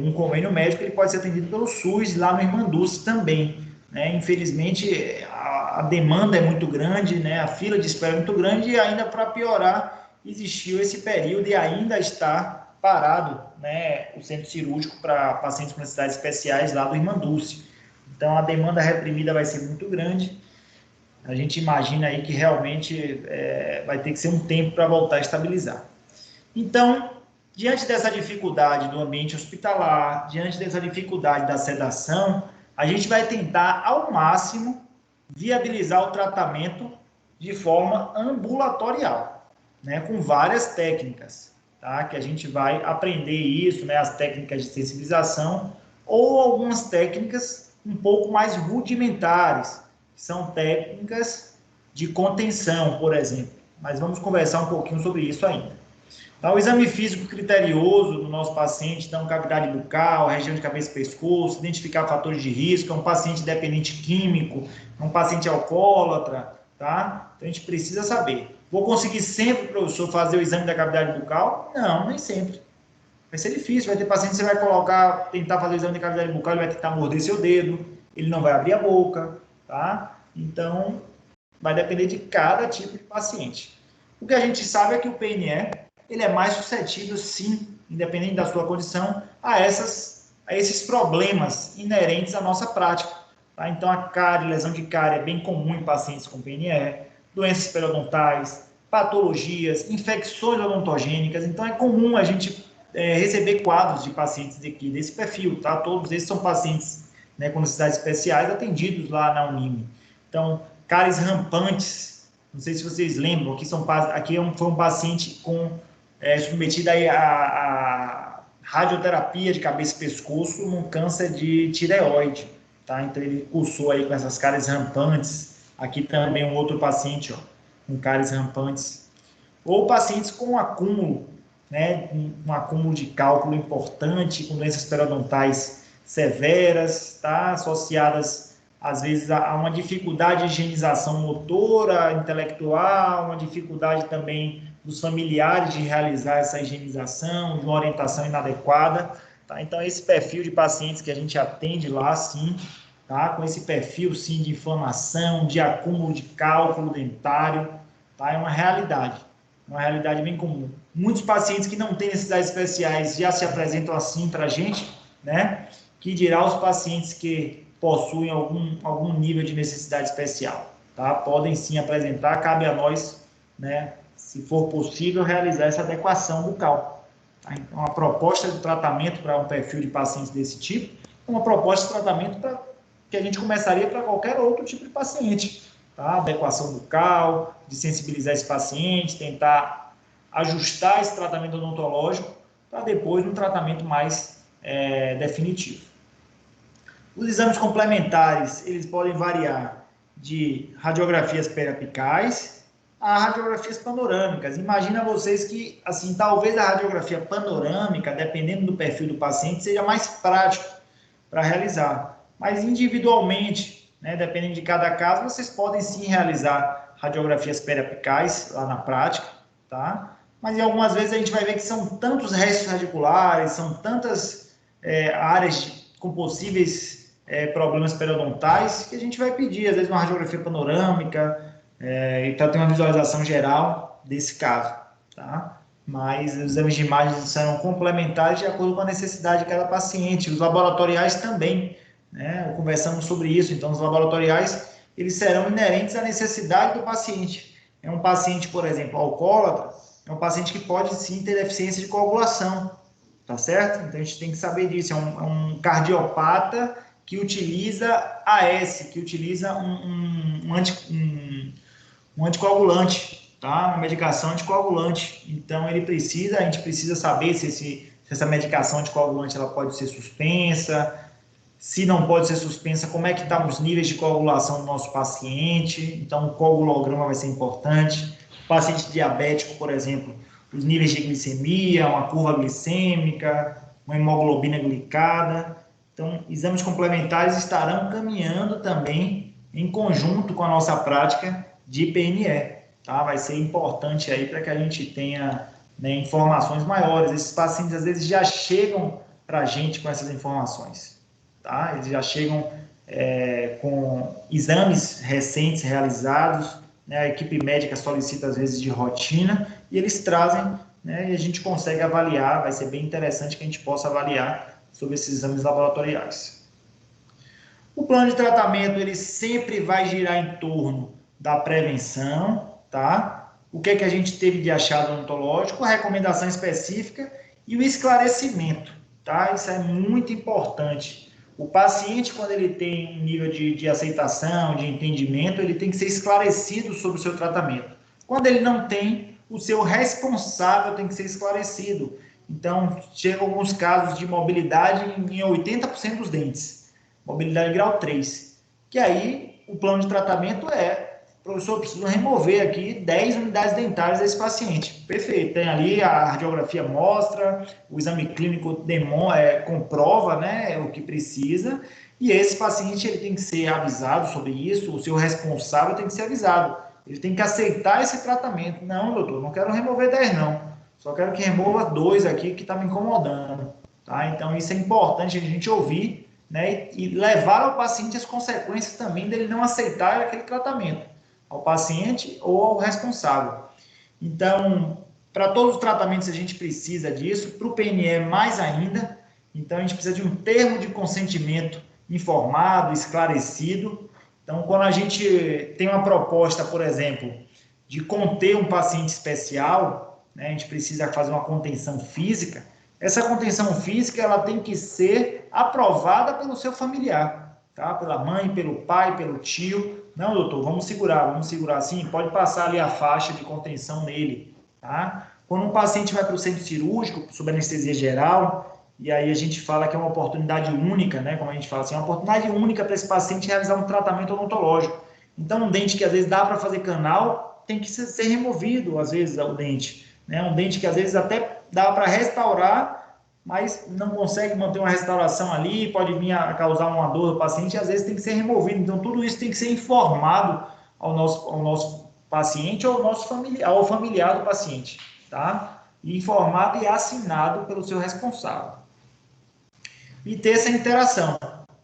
um convênio médico, ele pode ser atendido pelo SUS, lá no Irmanduz também, né? Infelizmente, a demanda é muito grande, né? A fila de espera é muito grande e ainda para piorar, existiu esse período e ainda está parado, né, o centro cirúrgico para pacientes com necessidades especiais lá do Irmanduz. Então, a demanda reprimida vai ser muito grande. A gente imagina aí que realmente vai ter que ser um tempo para voltar a estabilizar. Então, diante dessa dificuldade do ambiente hospitalar, diante dessa dificuldade da sedação, a gente vai tentar, ao máximo, viabilizar o tratamento de forma ambulatorial, né, com várias técnicas, tá, que a gente vai aprender isso, né, as técnicas de sensibilização, ou algumas técnicas um pouco mais rudimentares, que são técnicas de contenção, por exemplo. Mas vamos conversar um pouquinho sobre isso ainda. Então, o exame físico criterioso do nosso paciente, então, cavidade bucal, região de cabeça e pescoço, identificar fatores de risco, é um paciente dependente químico, é um paciente alcoólatra, tá? Então, a gente precisa saber. Vou conseguir sempre, professor, fazer o exame da cavidade bucal? Não, nem sempre. Vai ser difícil, vai ter paciente que você vai tentar fazer o exame da cavidade bucal, ele vai tentar morder seu dedo, ele não vai abrir a boca, tá? Então, vai depender de cada tipo de paciente. O que a gente sabe é que o PNE, ele é mais suscetível, sim, independente da sua condição, a esses problemas inerentes à nossa prática. Tá? Então, a cárie, lesão de cárie é bem comum em pacientes com PNE, doenças periodontais, patologias, infecções odontogênicas. Então, é comum a gente receber quadros de pacientes aqui desse perfil. Tá? Todos esses são pacientes, né, com necessidades especiais atendidos lá na Unime. Então, cáries rampantes, não sei se vocês lembram, aqui foi um paciente submetido aí a radioterapia de cabeça e pescoço num câncer de tireoide, tá? Então ele cursou aí com essas cáries rampantes. Aqui também um outro paciente, ó, com cáries rampantes. Ou pacientes com acúmulo, né? Um acúmulo de cálculo importante, com doenças periodontais severas, tá? Associadas às vezes a uma dificuldade de higienização motora, intelectual, uma dificuldade também dos familiares de realizar essa higienização, de uma orientação inadequada, tá? Então, esse perfil de pacientes que a gente atende lá, sim, tá? Com esse perfil, sim, de inflamação, de acúmulo de cálculo dentário, tá? É uma realidade bem comum. Muitos pacientes que não têm necessidades especiais já se apresentam assim para a gente, né? Que dirá os pacientes que possuem algum nível de necessidade especial, tá? Podem sim apresentar, cabe a nós, né, se for possível, realizar essa adequação bucal. Tá? Então, a proposta de tratamento para um perfil de pacientes desse tipo é uma proposta de tratamento que a gente começaria para qualquer outro tipo de paciente. Tá? Adequação bucal, de sensibilizar esse paciente, tentar ajustar esse tratamento odontológico para depois um tratamento mais definitivo. Os exames complementares, eles podem variar de radiografias periapicais a radiografias panorâmicas. Imagina vocês que, assim, talvez a radiografia panorâmica, dependendo do perfil do paciente, seja mais prático para realizar. Mas individualmente, né, dependendo de cada caso, vocês podem sim realizar radiografias periapicais lá na prática, tá? Mas em algumas vezes a gente vai ver que são tantos restos radiculares, são tantas áreas com possíveis problemas periodontais que a gente vai pedir, às vezes, uma radiografia panorâmica, e para ter uma visualização geral desse caso, tá? Mas os exames de imagem serão complementares de acordo com a necessidade de cada paciente. Os laboratoriais também, né? Conversamos sobre isso. Então, os laboratoriais, eles serão inerentes à necessidade do paciente. É um paciente, por exemplo, alcoólatra, é um paciente que pode sim ter deficiência de coagulação, tá certo? Então, a gente tem que saber disso. É um cardiopata que utiliza AS, que utiliza um anticoagulante, tá? Uma medicação anticoagulante. Então, a gente precisa saber se essa medicação anticoagulante ela pode ser suspensa, se não pode ser suspensa, como é que estão os níveis de coagulação do nosso paciente. Então, o coagulograma vai ser importante. O paciente diabético, por exemplo, os níveis de glicemia, uma curva glicêmica, uma hemoglobina glicada. Então, exames complementares estarão caminhando também em conjunto com a nossa prática de PNE, tá? Vai ser importante aí para que a gente tenha, né, informações maiores. Esses pacientes, às vezes, já chegam para a gente com essas informações, tá? Eles já chegam com exames recentes realizados, né? A equipe médica solicita, às vezes, de rotina, e eles trazem, né, e a gente consegue avaliar. Vai ser bem interessante que a gente possa avaliar sobre esses exames laboratoriais. O plano de tratamento, ele sempre vai girar em torno da prevenção, tá? O que é que a gente teve de achado odontológico, a recomendação específica e o esclarecimento, tá? Isso é muito importante. O paciente, quando ele tem um nível de aceitação, de entendimento, ele tem que ser esclarecido sobre o seu tratamento. Quando ele não tem, o seu responsável tem que ser esclarecido. Então, chegam alguns casos de mobilidade em 80% dos dentes, mobilidade grau 3, que aí o plano de tratamento professor, eu preciso remover aqui 10 unidades dentárias desse paciente. Perfeito, tem ali a radiografia mostra, o exame clínico comprova, né, o que precisa, e esse paciente ele tem que ser avisado sobre isso, o seu responsável tem que ser avisado, ele tem que aceitar esse tratamento. Não, doutor, não quero remover 10 não, só quero que remova 2 aqui que está me incomodando, tá? Então isso é importante a gente ouvir, né, e levar ao paciente as consequências também dele não aceitar aquele tratamento, ao paciente ou ao responsável. Então, para todos os tratamentos a gente precisa disso, para o PNE mais ainda. Então, a gente precisa de um termo de consentimento informado, esclarecido. Então, quando a gente tem uma proposta, por exemplo, de conter um paciente especial, né, a gente precisa fazer uma contenção física. Essa contenção física ela tem que ser aprovada pelo seu familiar, tá? Pela mãe, pelo pai, pelo tio. Não, doutor, vamos segurar sim, pode passar ali a faixa de contenção nele, tá? Quando um paciente vai para o centro cirúrgico, sob anestesia geral, e aí a gente fala que é uma oportunidade única, né? Como a gente fala assim, é uma oportunidade única para esse paciente realizar um tratamento odontológico. Então, um dente que às vezes dá para fazer canal, tem que ser removido, às vezes, o dente, né? Um dente que às vezes até dá para restaurar, mas não consegue manter uma restauração ali, pode vir a causar uma dor do paciente, e às vezes tem que ser removido. Então, tudo isso tem que ser informado ao nosso paciente ou ao familiar do paciente, tá? E informado e assinado pelo seu responsável. E ter essa interação.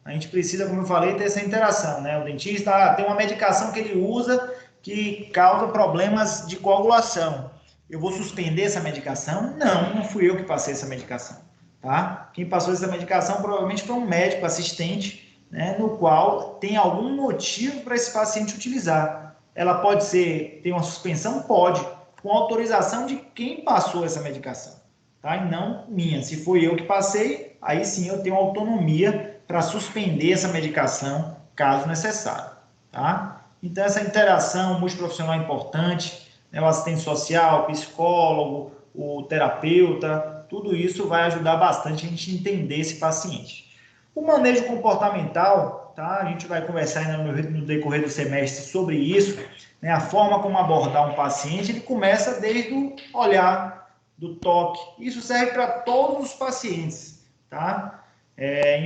A gente precisa, como eu falei, ter essa interação, né? O dentista tem uma medicação que ele usa que causa problemas de coagulação. Eu vou suspender essa medicação? Não fui eu que passei essa medicação, tá? Quem passou essa medicação provavelmente foi um médico assistente, né, no qual tem algum motivo para esse paciente utilizar. Ela pode ter uma suspensão? Pode, com autorização de quem passou essa medicação, tá? E não minha. Se foi eu que passei, aí sim eu tenho autonomia para suspender essa medicação, caso necessário, tá? Então, essa interação multiprofissional é importante, né? O assistente social, o psicólogo, o terapeuta, tudo isso vai ajudar bastante a gente entender esse paciente. O manejo comportamental, tá? A gente vai conversar ainda no decorrer do semestre sobre isso, né? A forma como abordar um paciente, ele começa desde o olhar, do toque. Isso serve para todos os pacientes, tá?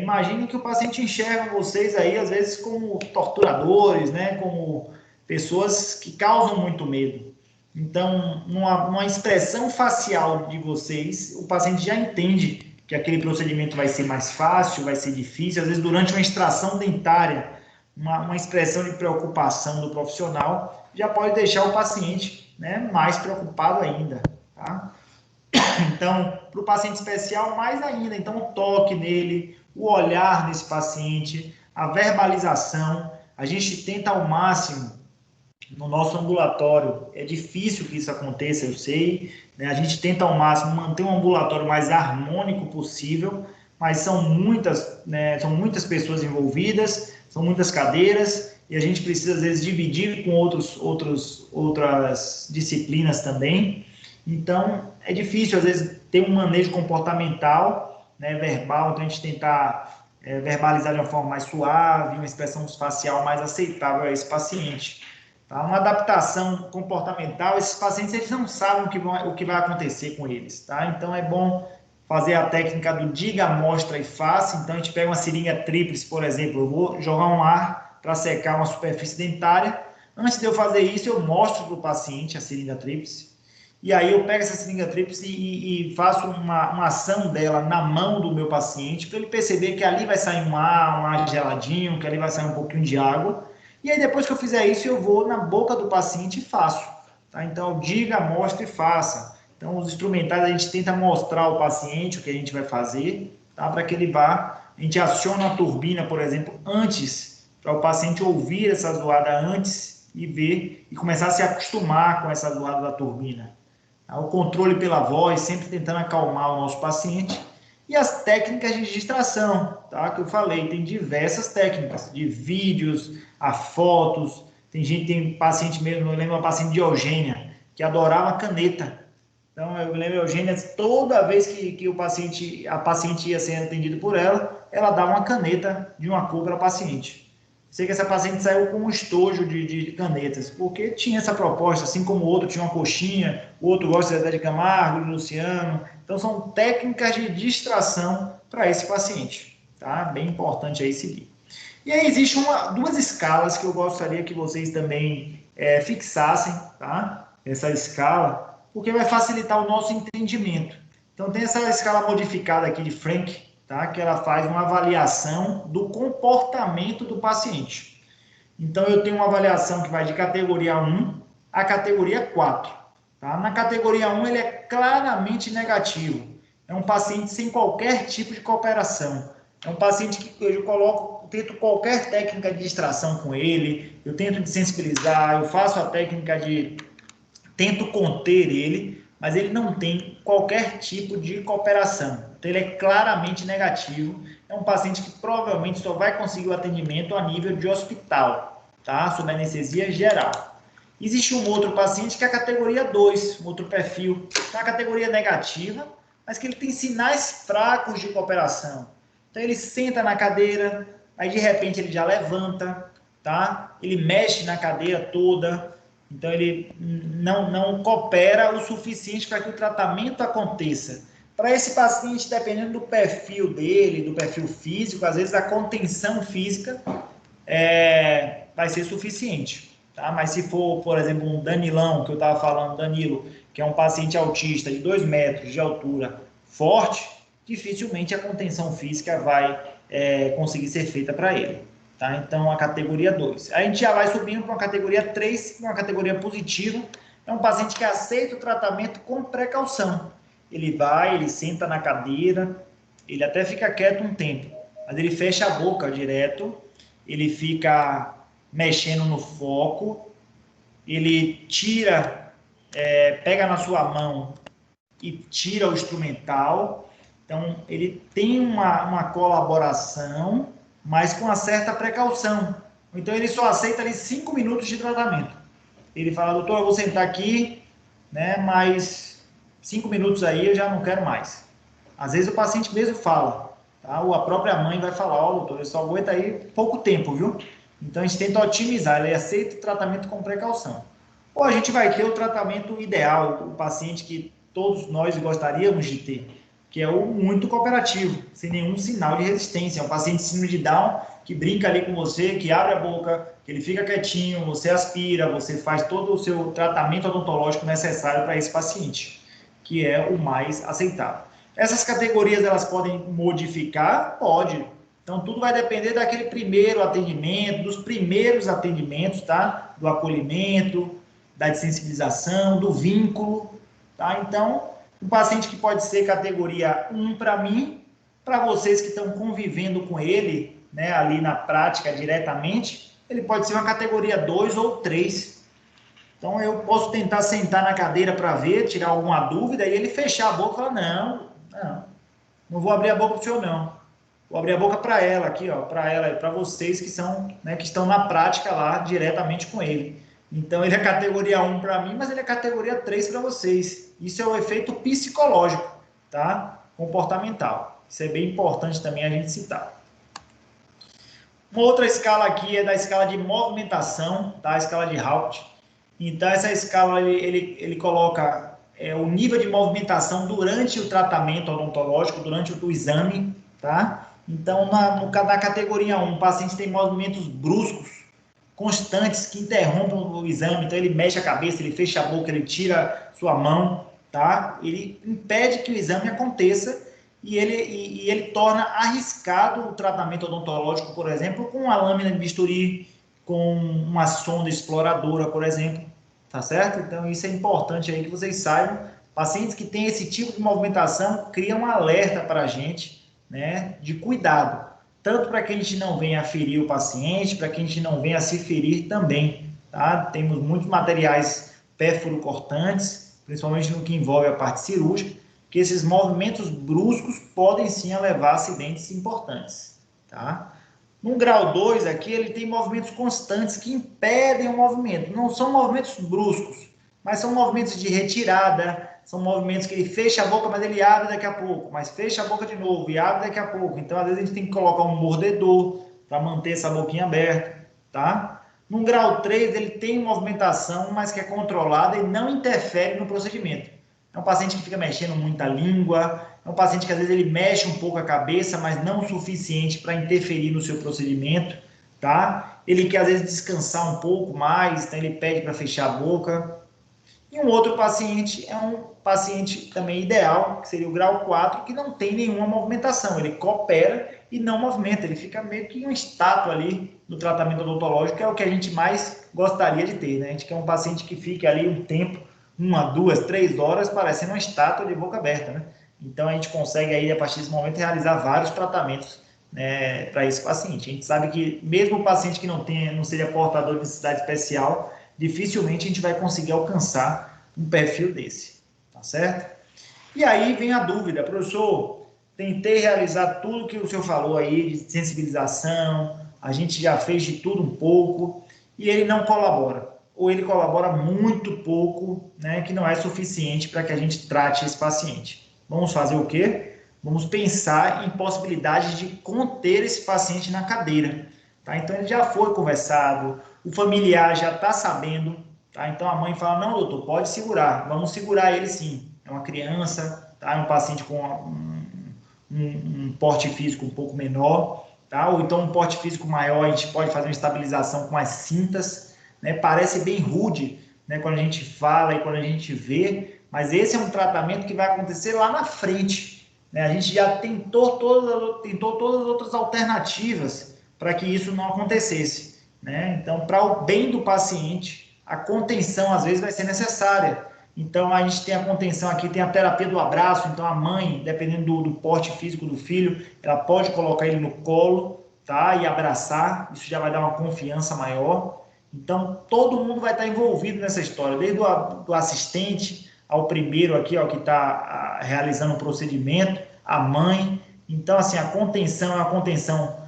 Imagine que o paciente enxerga vocês aí, às vezes, como torturadores, né? Como pessoas que causam muito medo. Então, numa expressão facial de vocês, o paciente já entende que aquele procedimento vai ser mais fácil, vai ser difícil. Às vezes, durante uma extração dentária, uma expressão de preocupação do profissional já pode deixar o paciente, né, mais preocupado ainda, tá? Então, para o paciente especial, mais ainda. Então, o toque nele, o olhar nesse paciente, a verbalização. A gente tenta ao máximo, no nosso ambulatório, é difícil que isso aconteça, eu sei, né? A gente tenta ao máximo manter um ambulatório mais harmônico possível, mas são muitas, né, são muitas pessoas envolvidas, são muitas cadeiras, e a gente precisa, às vezes, dividir com outras disciplinas também. Então, é difícil, às vezes, ter um manejo comportamental, né, verbal, então a gente tentar verbalizar de uma forma mais suave, uma expressão facial mais aceitável a esse paciente. Tá? Uma adaptação comportamental, esses pacientes eles não sabem o que vai acontecer com eles. Tá? Então, é bom fazer a técnica do diga, mostra e faça. Então, a gente pega uma seringa tríplice, por exemplo, eu vou jogar um ar para secar uma superfície dentária. Antes de eu fazer isso, eu mostro para o paciente a seringa tríplice. E aí eu pego essa seringa tríplice e faço uma ação dela na mão do meu paciente, para ele perceber que ali vai sair um ar geladinho, que ali vai sair um pouquinho de água. E aí depois que eu fizer isso, eu vou na boca do paciente e faço. Tá? Então, diga, mostre e faça. Então, os instrumentais a gente tenta mostrar ao paciente o que a gente vai fazer, tá? Para que ele vá. A gente aciona a turbina, por exemplo, antes, para o paciente ouvir essa zoada antes e ver e começar a se acostumar com essa zoada da turbina. O controle pela voz, sempre tentando acalmar o nosso paciente. E as técnicas de distração, tá? Que eu falei, tem diversas técnicas, de vídeos, a fotos. Tem paciente mesmo, eu lembro uma paciente de Eugênia, que adorava caneta. Então, eu lembro a Eugênia, toda vez que a paciente ia ser atendida por ela dava uma caneta de uma cor para a paciente. Sei que essa paciente saiu com um estojo de canetas, porque tinha essa proposta, assim como o outro tinha uma coxinha, o outro gosta de Zé de Camargo, de Luciano. Então, são técnicas de distração para esse paciente, tá? Bem importante aí seguir. E aí, existem duas escalas que eu gostaria que vocês também fixassem, tá? Essa escala, porque vai facilitar o nosso entendimento. Então, tem essa escala modificada aqui de Frank, tá? Que ela faz uma avaliação do comportamento do paciente. Então, eu tenho uma avaliação que vai de categoria 1 a categoria 4. Tá? Na categoria 1, ele é claramente negativo. É um paciente sem qualquer tipo de cooperação. É um paciente que eu tento qualquer técnica de distração com ele, eu tento desensibilizar, eu faço a técnica tento conter ele, mas ele não tem qualquer tipo de cooperação. Então, ele é claramente negativo. É um paciente que provavelmente só vai conseguir o atendimento a nível de hospital, tá? Sob anestesia geral. Existe um outro paciente que é a categoria 2, um outro perfil, na categoria negativa, mas que ele tem sinais fracos de cooperação. Então, ele senta na cadeira, aí de repente ele já levanta, tá? Ele mexe na cadeira toda. Então, ele não coopera o suficiente para que o tratamento aconteça. Para esse paciente, dependendo do perfil dele, do perfil físico, às vezes a contenção física vai ser suficiente. Tá? Mas se for, por exemplo, um Danilão, que eu estava falando, Danilo, que é um paciente autista de 2 metros de altura forte, dificilmente a contenção física vai conseguir ser feita para ele. Tá? Então, a categoria 2. A gente já vai subindo para uma categoria 3, uma categoria positiva. É um paciente que aceita o tratamento com precaução. Ele senta na cadeira, ele até fica quieto um tempo, mas ele fecha a boca direto, ele fica mexendo no foco, ele tira, pega na sua mão e tira o instrumental. Então, ele tem uma colaboração, mas com uma certa precaução. Então, ele só aceita ali 5 minutos de tratamento. Ele fala, doutor, eu vou sentar aqui, né, mas 5 minutos aí eu já não quero mais. Às vezes o paciente mesmo fala, tá? Ou a própria mãe vai falar, ó, doutor, eu só aguento aí pouco tempo, viu? Então a gente tenta otimizar, ele aceita o tratamento com precaução. Ou a gente vai ter o tratamento ideal, o paciente que todos nós gostaríamos de ter, que é o muito cooperativo, sem nenhum sinal de resistência. É um paciente síndrome de Down que brinca ali com você, que abre a boca, que ele fica quietinho, você aspira, você faz todo o seu tratamento odontológico necessário para esse paciente, que é o mais aceitável. Essas categorias, elas podem modificar? Pode. Então, tudo vai depender daquele primeiro atendimento, dos primeiros atendimentos, tá? Do acolhimento, da desensibilização, do vínculo, tá? Então, um paciente que pode ser categoria 1 para mim, para vocês que estão convivendo com ele, né, ali na prática diretamente, ele pode ser uma categoria 2 ou 3. Então, eu posso tentar sentar na cadeira para ver, tirar alguma dúvida, e ele fechar a boca e falar, não vou abrir a boca para o senhor, não. Vou abrir a boca para ela aqui, ó, para ela e para vocês que são, né, que estão na prática lá diretamente com ele. Então, ele é categoria 1 para mim, mas ele é categoria 3 para vocês. Isso é o efeito psicológico, tá? Comportamental. Isso é bem importante também a gente citar. Uma outra escala aqui é da escala de movimentação, tá? A escala de Haupt. Então, essa escala, ele coloca o nível de movimentação durante o tratamento odontológico, durante o exame, tá? Então, na categoria 1, o paciente tem movimentos bruscos, constantes, que interrompem o exame. Então, ele mexe a cabeça, ele fecha a boca, ele tira sua mão, tá? Ele impede que o exame aconteça e ele torna arriscado o tratamento odontológico, por exemplo, com uma lâmina de bisturi, com uma sonda exploradora, por exemplo, tá certo? Então, isso é importante aí que vocês saibam. Pacientes que têm esse tipo de movimentação criam um alerta para a gente, né, de cuidado, tanto para que a gente não venha ferir o paciente, para que a gente não venha se ferir também, tá? Temos muitos materiais pérfuro-cortantes, principalmente no que envolve a parte cirúrgica, que esses movimentos bruscos podem sim levar a acidentes importantes, tá? No grau 2 aqui, ele tem movimentos constantes que impedem o movimento. Não são movimentos bruscos, mas são movimentos de retirada, são movimentos que ele fecha a boca, mas ele abre daqui a pouco, mas fecha a boca de novo e abre daqui a pouco. Então, às vezes, a gente tem que colocar um mordedor para manter essa boquinha aberta, tá? No grau 3, ele tem movimentação, mas que é controlada e não interfere no procedimento. É um paciente que fica mexendo muito a língua, é um paciente que às vezes ele mexe um pouco a cabeça, mas não o suficiente para interferir no seu procedimento, tá? Ele quer às vezes descansar um pouco mais, então ele pede para fechar a boca. E um outro paciente é um paciente também ideal, que seria o grau 4, que não tem nenhuma movimentação, ele coopera e não movimenta, ele fica meio que uma estátua ali no tratamento odontológico, que é o que a gente mais gostaria de ter, né? A gente quer um paciente que fique ali um tempo, 1, 2, 3 horas, parecendo uma estátua de boca aberta, né? Então, a gente consegue aí, a partir desse momento, realizar vários tratamentos, né, para esse paciente. A gente sabe que, mesmo o paciente que não seja portador de necessidade especial, dificilmente a gente vai conseguir alcançar um perfil desse, tá certo? E aí vem a dúvida, professor, tentei realizar tudo que o senhor falou aí, de sensibilização, a gente já fez de tudo um pouco, e ele não colabora. Ou ele colabora muito pouco, né, que não é suficiente para que a gente trate esse paciente. Vamos fazer o quê? Vamos pensar em possibilidades de conter esse paciente na cadeira, tá? Então, ele já foi conversado, o familiar já está sabendo, tá? Então, a mãe fala, não, doutor, pode segurar, vamos segurar ele sim. É uma criança, tá? É um paciente com um porte físico um pouco menor, tá? Ou então um porte físico maior, a gente pode fazer uma estabilização com as cintas, né? Parece bem rude, né, quando a gente fala e quando a gente vê, mas esse é um tratamento que vai acontecer lá na frente, né? A gente já tentou todas as outras alternativas para que isso não acontecesse, né? Então, para o bem do paciente, a contenção às vezes vai ser necessária. Então, a gente tem a contenção aqui, tem a terapia do abraço. Então, a mãe, dependendo do porte físico do filho, ela pode colocar ele no colo, tá? E abraçar, isso já vai dar uma confiança maior. Então, todo mundo vai estar envolvido nessa história, desde do assistente ao primeiro aqui, ó, que está realizando o procedimento, a mãe. Então, assim, a contenção é uma contenção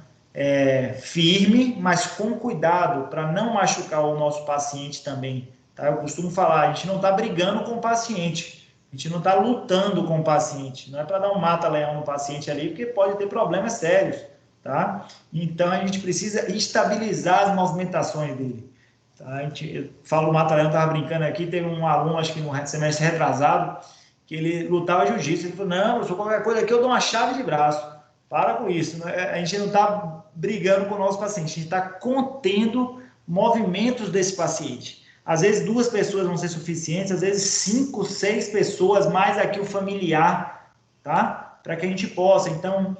firme, mas com cuidado, para não machucar o nosso paciente também, tá? Eu costumo falar, a gente não está brigando com o paciente, A gente não está lutando com o paciente, não é para dar um mata-leão no paciente ali, porque pode ter problemas sérios, tá? Então, a gente precisa estabilizar as movimentações dele. Tá? Eu falo mata-leão, estava brincando aqui, teve um aluno, acho que no semestre retrasado, que ele lutava jiu-jitsu, ele falou, não, professor, qualquer coisa aqui eu dou uma chave de braço. Para com isso, a gente não está brigando com o nosso paciente, a gente está contendo movimentos desse paciente. Às vezes 2 pessoas vão ser suficientes, às vezes 5, 6 pessoas, mais aqui o familiar, tá? Para que a gente possa. Então,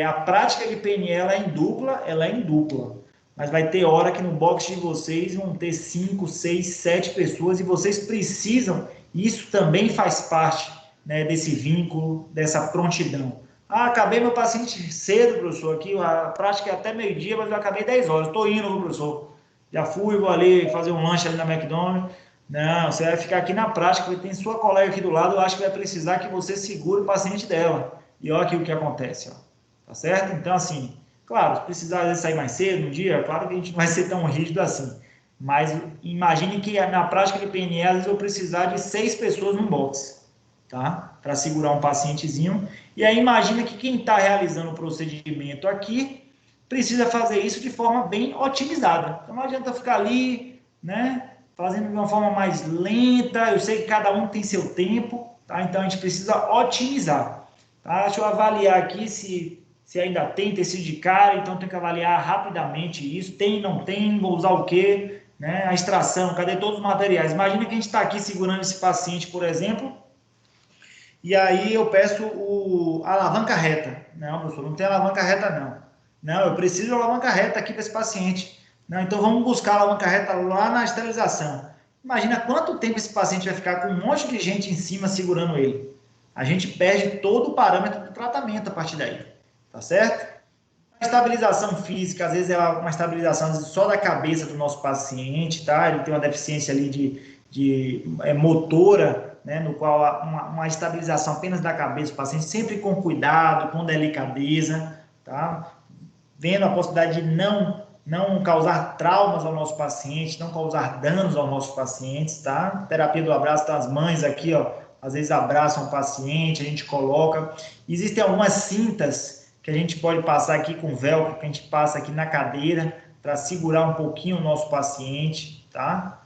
a prática de PNL ela é em dupla. Mas vai ter hora que no box de vocês vão ter 5, 6, 7 pessoas e vocês precisam, isso também faz parte, né, desse vínculo, dessa prontidão. Acabei meu paciente cedo, professor, aqui a prática é até meio-dia, mas eu acabei 10 horas, estou indo, professor. Já fui, vou ali fazer um lanche ali na McDonald's. Não, você vai ficar aqui na prática, porque tem sua colega aqui do lado, eu acho que vai precisar que você segure o paciente dela. E olha aqui o que acontece, ó. Tá certo? Então, assim, claro, se precisar às vezes sair mais cedo no dia, claro que a gente não vai ser tão rígido assim. Mas imagine que na prática de PNL, às vezes eu precisar de 6 pessoas num box, tá? Para segurar um pacientezinho. E aí imagina que quem está realizando o procedimento aqui precisa fazer isso de forma bem otimizada. Então não adianta ficar ali, né, fazendo de uma forma mais lenta. Eu sei que cada um tem seu tempo, tá? Então a gente precisa otimizar. Tá? Deixa eu avaliar aqui se ainda tem tecido de cárie, então tem que avaliar rapidamente isso. Tem, não tem, vou usar o quê? Né? A extração, cadê todos os materiais? Imagina que a gente está aqui segurando esse paciente, por exemplo, e aí eu peço a alavanca reta. Não, professor, não tem alavanca reta, não. Não, eu preciso de alavanca reta aqui para esse paciente. Não, então vamos buscar a alavanca reta lá na esterilização. Imagina quanto tempo esse paciente vai ficar com um monte de gente em cima segurando ele. A gente perde todo o parâmetro do tratamento a partir daí. Tá certo? A estabilização física, às vezes é uma estabilização só da cabeça do nosso paciente, tá? Ele tem uma deficiência ali de motora, né? No qual uma estabilização apenas da cabeça do paciente, sempre com cuidado, com delicadeza, tá? Vendo a possibilidade de não causar traumas ao nosso paciente, não causar danos aos nossos pacientes, tá? Terapia do abraço, tá? As mães aqui, ó, às vezes abraçam o paciente, a gente coloca. Existem algumas cintas que a gente pode passar aqui com velcro, que a gente passa aqui na cadeira, para segurar um pouquinho o nosso paciente, tá?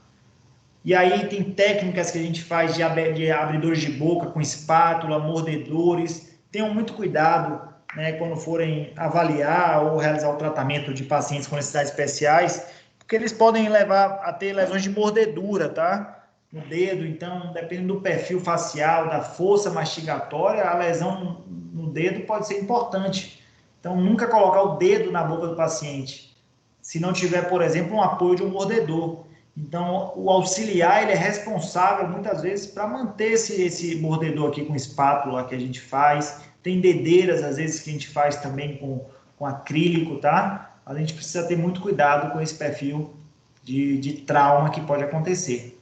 E aí tem técnicas que a gente faz de abridores de boca com espátula, mordedores. Tenham muito cuidado, né, quando forem avaliar ou realizar o tratamento de pacientes com necessidades especiais, porque eles podem levar a ter lesões de mordedura, tá? No dedo, então, dependendo do perfil facial, da força mastigatória, a lesão no dedo pode ser importante. Então, nunca colocar o dedo na boca do paciente, se não tiver, por exemplo, um apoio de um mordedor. Então, o auxiliar, ele é responsável, muitas vezes, para manter esse mordedor aqui com espátula que a gente faz. Tem dedeiras, às vezes, que a gente faz também com acrílico, tá? A gente precisa ter muito cuidado com esse perfil de trauma que pode acontecer.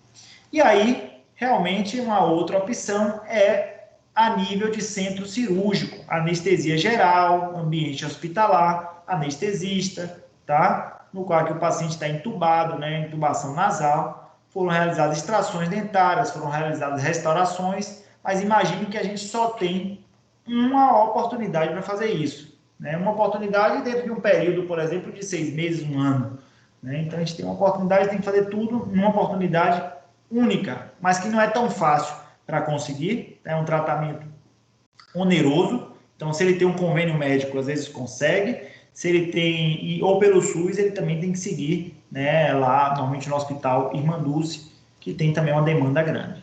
E aí, realmente, uma outra opção é a nível de centro cirúrgico, anestesia geral, ambiente hospitalar, anestesista, tá? No qual que o paciente está entubado, né? Intubação nasal, foram realizadas extrações dentárias, foram realizadas restaurações, mas imagine que a gente só tem uma oportunidade para fazer isso, né? Uma oportunidade dentro de um período, por exemplo, de 6 meses, 1 ano, né? Então a gente tem uma oportunidade, tem que fazer tudo numa oportunidade única, mas que não é tão fácil para conseguir, é um tratamento oneroso. Então, se ele tem um convênio médico, às vezes consegue. Se ele tem, ou pelo SUS, ele também tem que seguir, né, lá, normalmente no Hospital Irmã Dulce, que tem também uma demanda grande.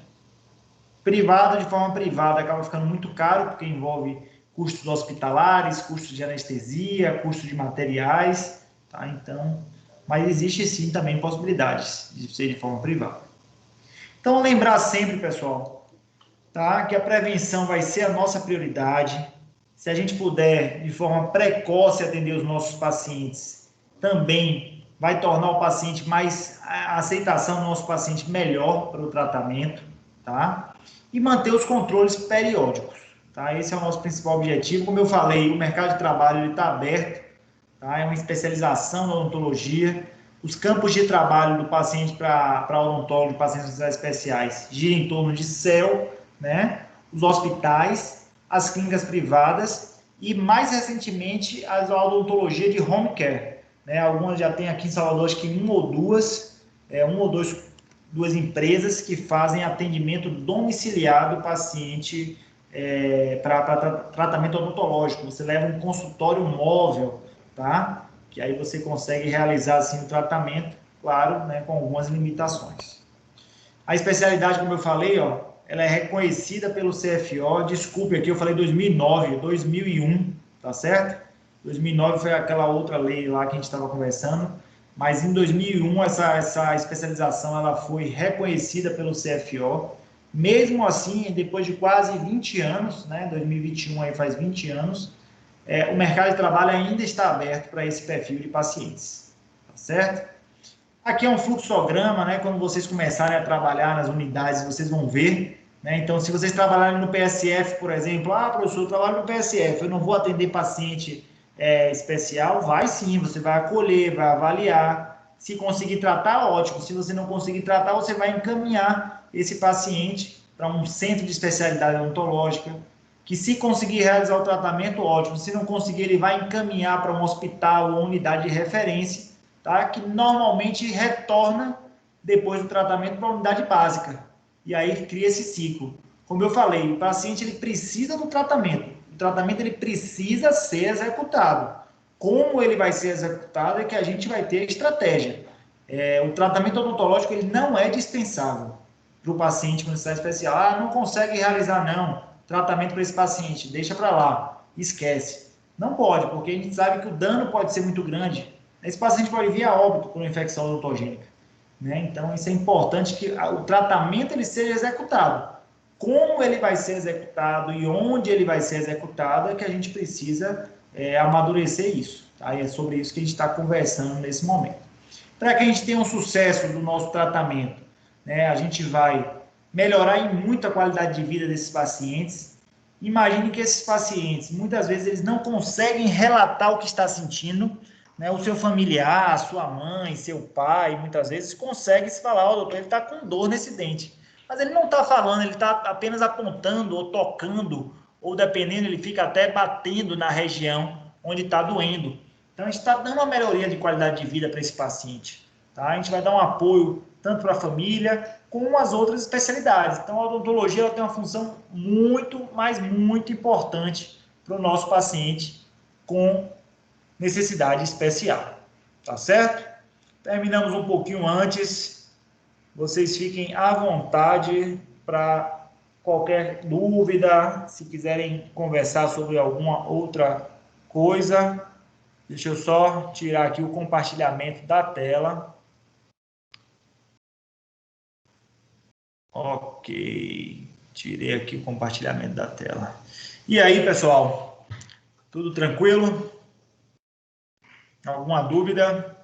Privado, de forma privada, acaba ficando muito caro, porque envolve custos hospitalares, custos de anestesia, custos de materiais, tá? Então, mas existe sim também possibilidades de ser de forma privada. Então, lembrar sempre, pessoal, tá, que a prevenção vai ser a nossa prioridade. Se a gente puder, de forma precoce, atender os nossos pacientes, também vai tornar o paciente mais, a aceitação do nosso paciente melhor para o tratamento, tá? E manter os controles periódicos, tá? Esse é o nosso principal objetivo. Como eu falei, o mercado de trabalho está aberto, tá? É uma especialização na odontologia. Os campos de trabalho do paciente para odontólogo e pacientes especiais giram em torno de CEL, né? Os hospitais, as clínicas privadas e, mais recentemente, a odontologia de home care. Né? Algumas já tem aqui em Salvador, acho que duas empresas que fazem atendimento domiciliar do paciente para tratamento odontológico. Você leva um consultório móvel, tá? Que aí você consegue realizar assim o tratamento, claro, né, com algumas limitações. A especialidade, como eu falei, ó, ela é reconhecida pelo CFO. Desculpe aqui, eu falei 2009, 2001, tá certo? 2009 foi aquela outra lei lá que a gente estava conversando, mas em 2001 essa especialização ela foi reconhecida pelo CFO. Mesmo assim, depois de quase 20 anos, né, 2021 aí faz 20 anos, o mercado de trabalho ainda está aberto para esse perfil de pacientes, tá certo? Aqui é um fluxograma, né? Quando vocês começarem a trabalhar nas unidades, vocês vão ver, né? Então, se vocês trabalharem no PSF, por exemplo, professor, eu trabalho no PSF, eu não vou atender paciente especial, vai sim, você vai acolher, vai avaliar. Se conseguir tratar, ótimo. Se você não conseguir tratar, você vai encaminhar esse paciente para um centro de especialidade odontológica, que se conseguir realizar o tratamento, ótimo. Se não conseguir, ele vai encaminhar para um hospital ou unidade de referência, tá? Que normalmente retorna depois do tratamento para a unidade básica. E aí cria esse ciclo. Como eu falei, o paciente ele precisa do tratamento. O tratamento ele precisa ser executado. Como ele vai ser executado é que a gente vai ter estratégia. O tratamento odontológico ele não é dispensável para o paciente com necessidade especial. Não consegue realizar, não. Tratamento para esse paciente, deixa para lá, esquece. Não pode, porque a gente sabe que o dano pode ser muito grande. Esse paciente pode vir a óbito por uma infecção odontogênica, né? Então, isso é importante que o tratamento ele seja executado. Como ele vai ser executado e onde ele vai ser executado é que a gente precisa amadurecer isso. Tá? E é sobre isso que a gente está conversando nesse momento. Para que a gente tenha um sucesso do nosso tratamento, né, a gente vai melhorar em muito a qualidade de vida desses pacientes. Imagine que esses pacientes, muitas vezes, eles não conseguem relatar o que está sentindo, né? O seu familiar, sua mãe, seu pai, muitas vezes, consegue se falar, doutor, ele está com dor nesse dente. Mas ele não está falando, ele está apenas apontando ou tocando, ou dependendo, ele fica até batendo na região onde está doendo. Então, a gente está dando uma melhoria de qualidade de vida para esse paciente. Tá? A gente vai dar um apoio tanto para a família, como as outras especialidades. Então, a odontologia ela tem uma função muito, mas muito importante para o nosso paciente com necessidade especial. Tá certo? Terminamos um pouquinho antes. Vocês fiquem à vontade para qualquer dúvida, se quiserem conversar sobre alguma outra coisa. Deixa eu só tirar aqui o compartilhamento da tela. Ok, tirei aqui o compartilhamento da tela. E aí, pessoal, tudo tranquilo? Alguma dúvida?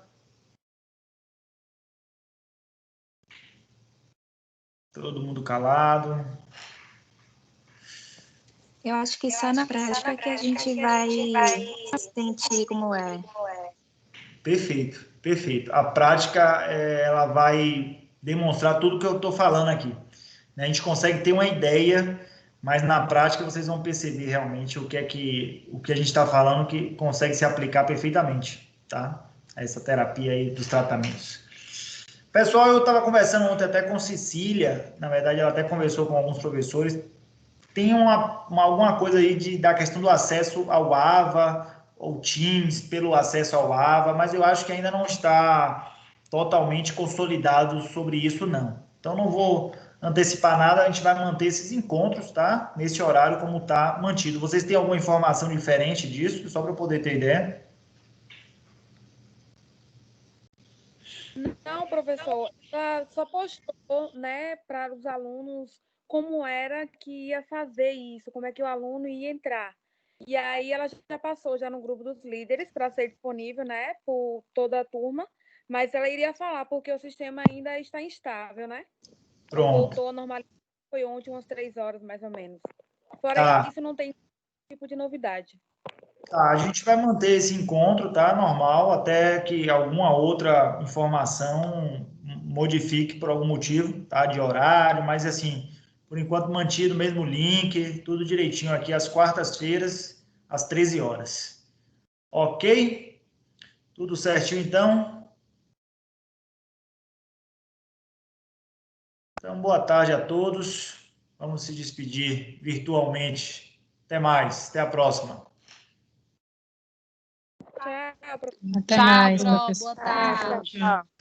Todo mundo calado? Eu acho que só na prática que a gente vai sentir como é. Perfeito, perfeito. A prática, ela vai demonstrar tudo que eu estou falando aqui. A gente consegue ter uma ideia, mas na prática vocês vão perceber realmente o que a gente está falando que consegue se aplicar perfeitamente, tá? Essa terapia aí dos tratamentos. Pessoal, eu estava conversando ontem até com Cecília, na verdade ela até conversou com alguns professores, tem alguma coisa aí da questão do acesso ao AVA, ou Teams pelo acesso ao AVA, mas eu acho que ainda não está totalmente consolidado sobre isso, não. Então, não vou antecipar nada, a gente vai manter esses encontros, tá? Nesse horário como está mantido. Vocês têm alguma informação diferente disso, só para eu poder ter ideia? Não, professor, só postou, né, para os alunos como era que ia fazer isso, como é que o aluno ia entrar. E aí ela já passou já no grupo dos líderes para ser disponível, né, por toda a turma, mas ela iria falar porque o sistema ainda está instável, né? Pronto. Voltou a normalizar, foi ontem umas 3 horas mais ou menos. Fora isso, não tem tipo de novidade. Tá, a gente vai manter esse encontro, tá? Normal, até que alguma outra informação modifique por algum motivo, tá? De horário, mas assim, Por enquanto, mantido o mesmo link, tudo direitinho aqui, às quartas-feiras, às 13 horas. Ok? Tudo certinho, então? Então, boa tarde a todos. Vamos se despedir virtualmente. Até mais. Até a próxima. Tchau, Até mais, Pro. professor. Boa tarde. Tchau.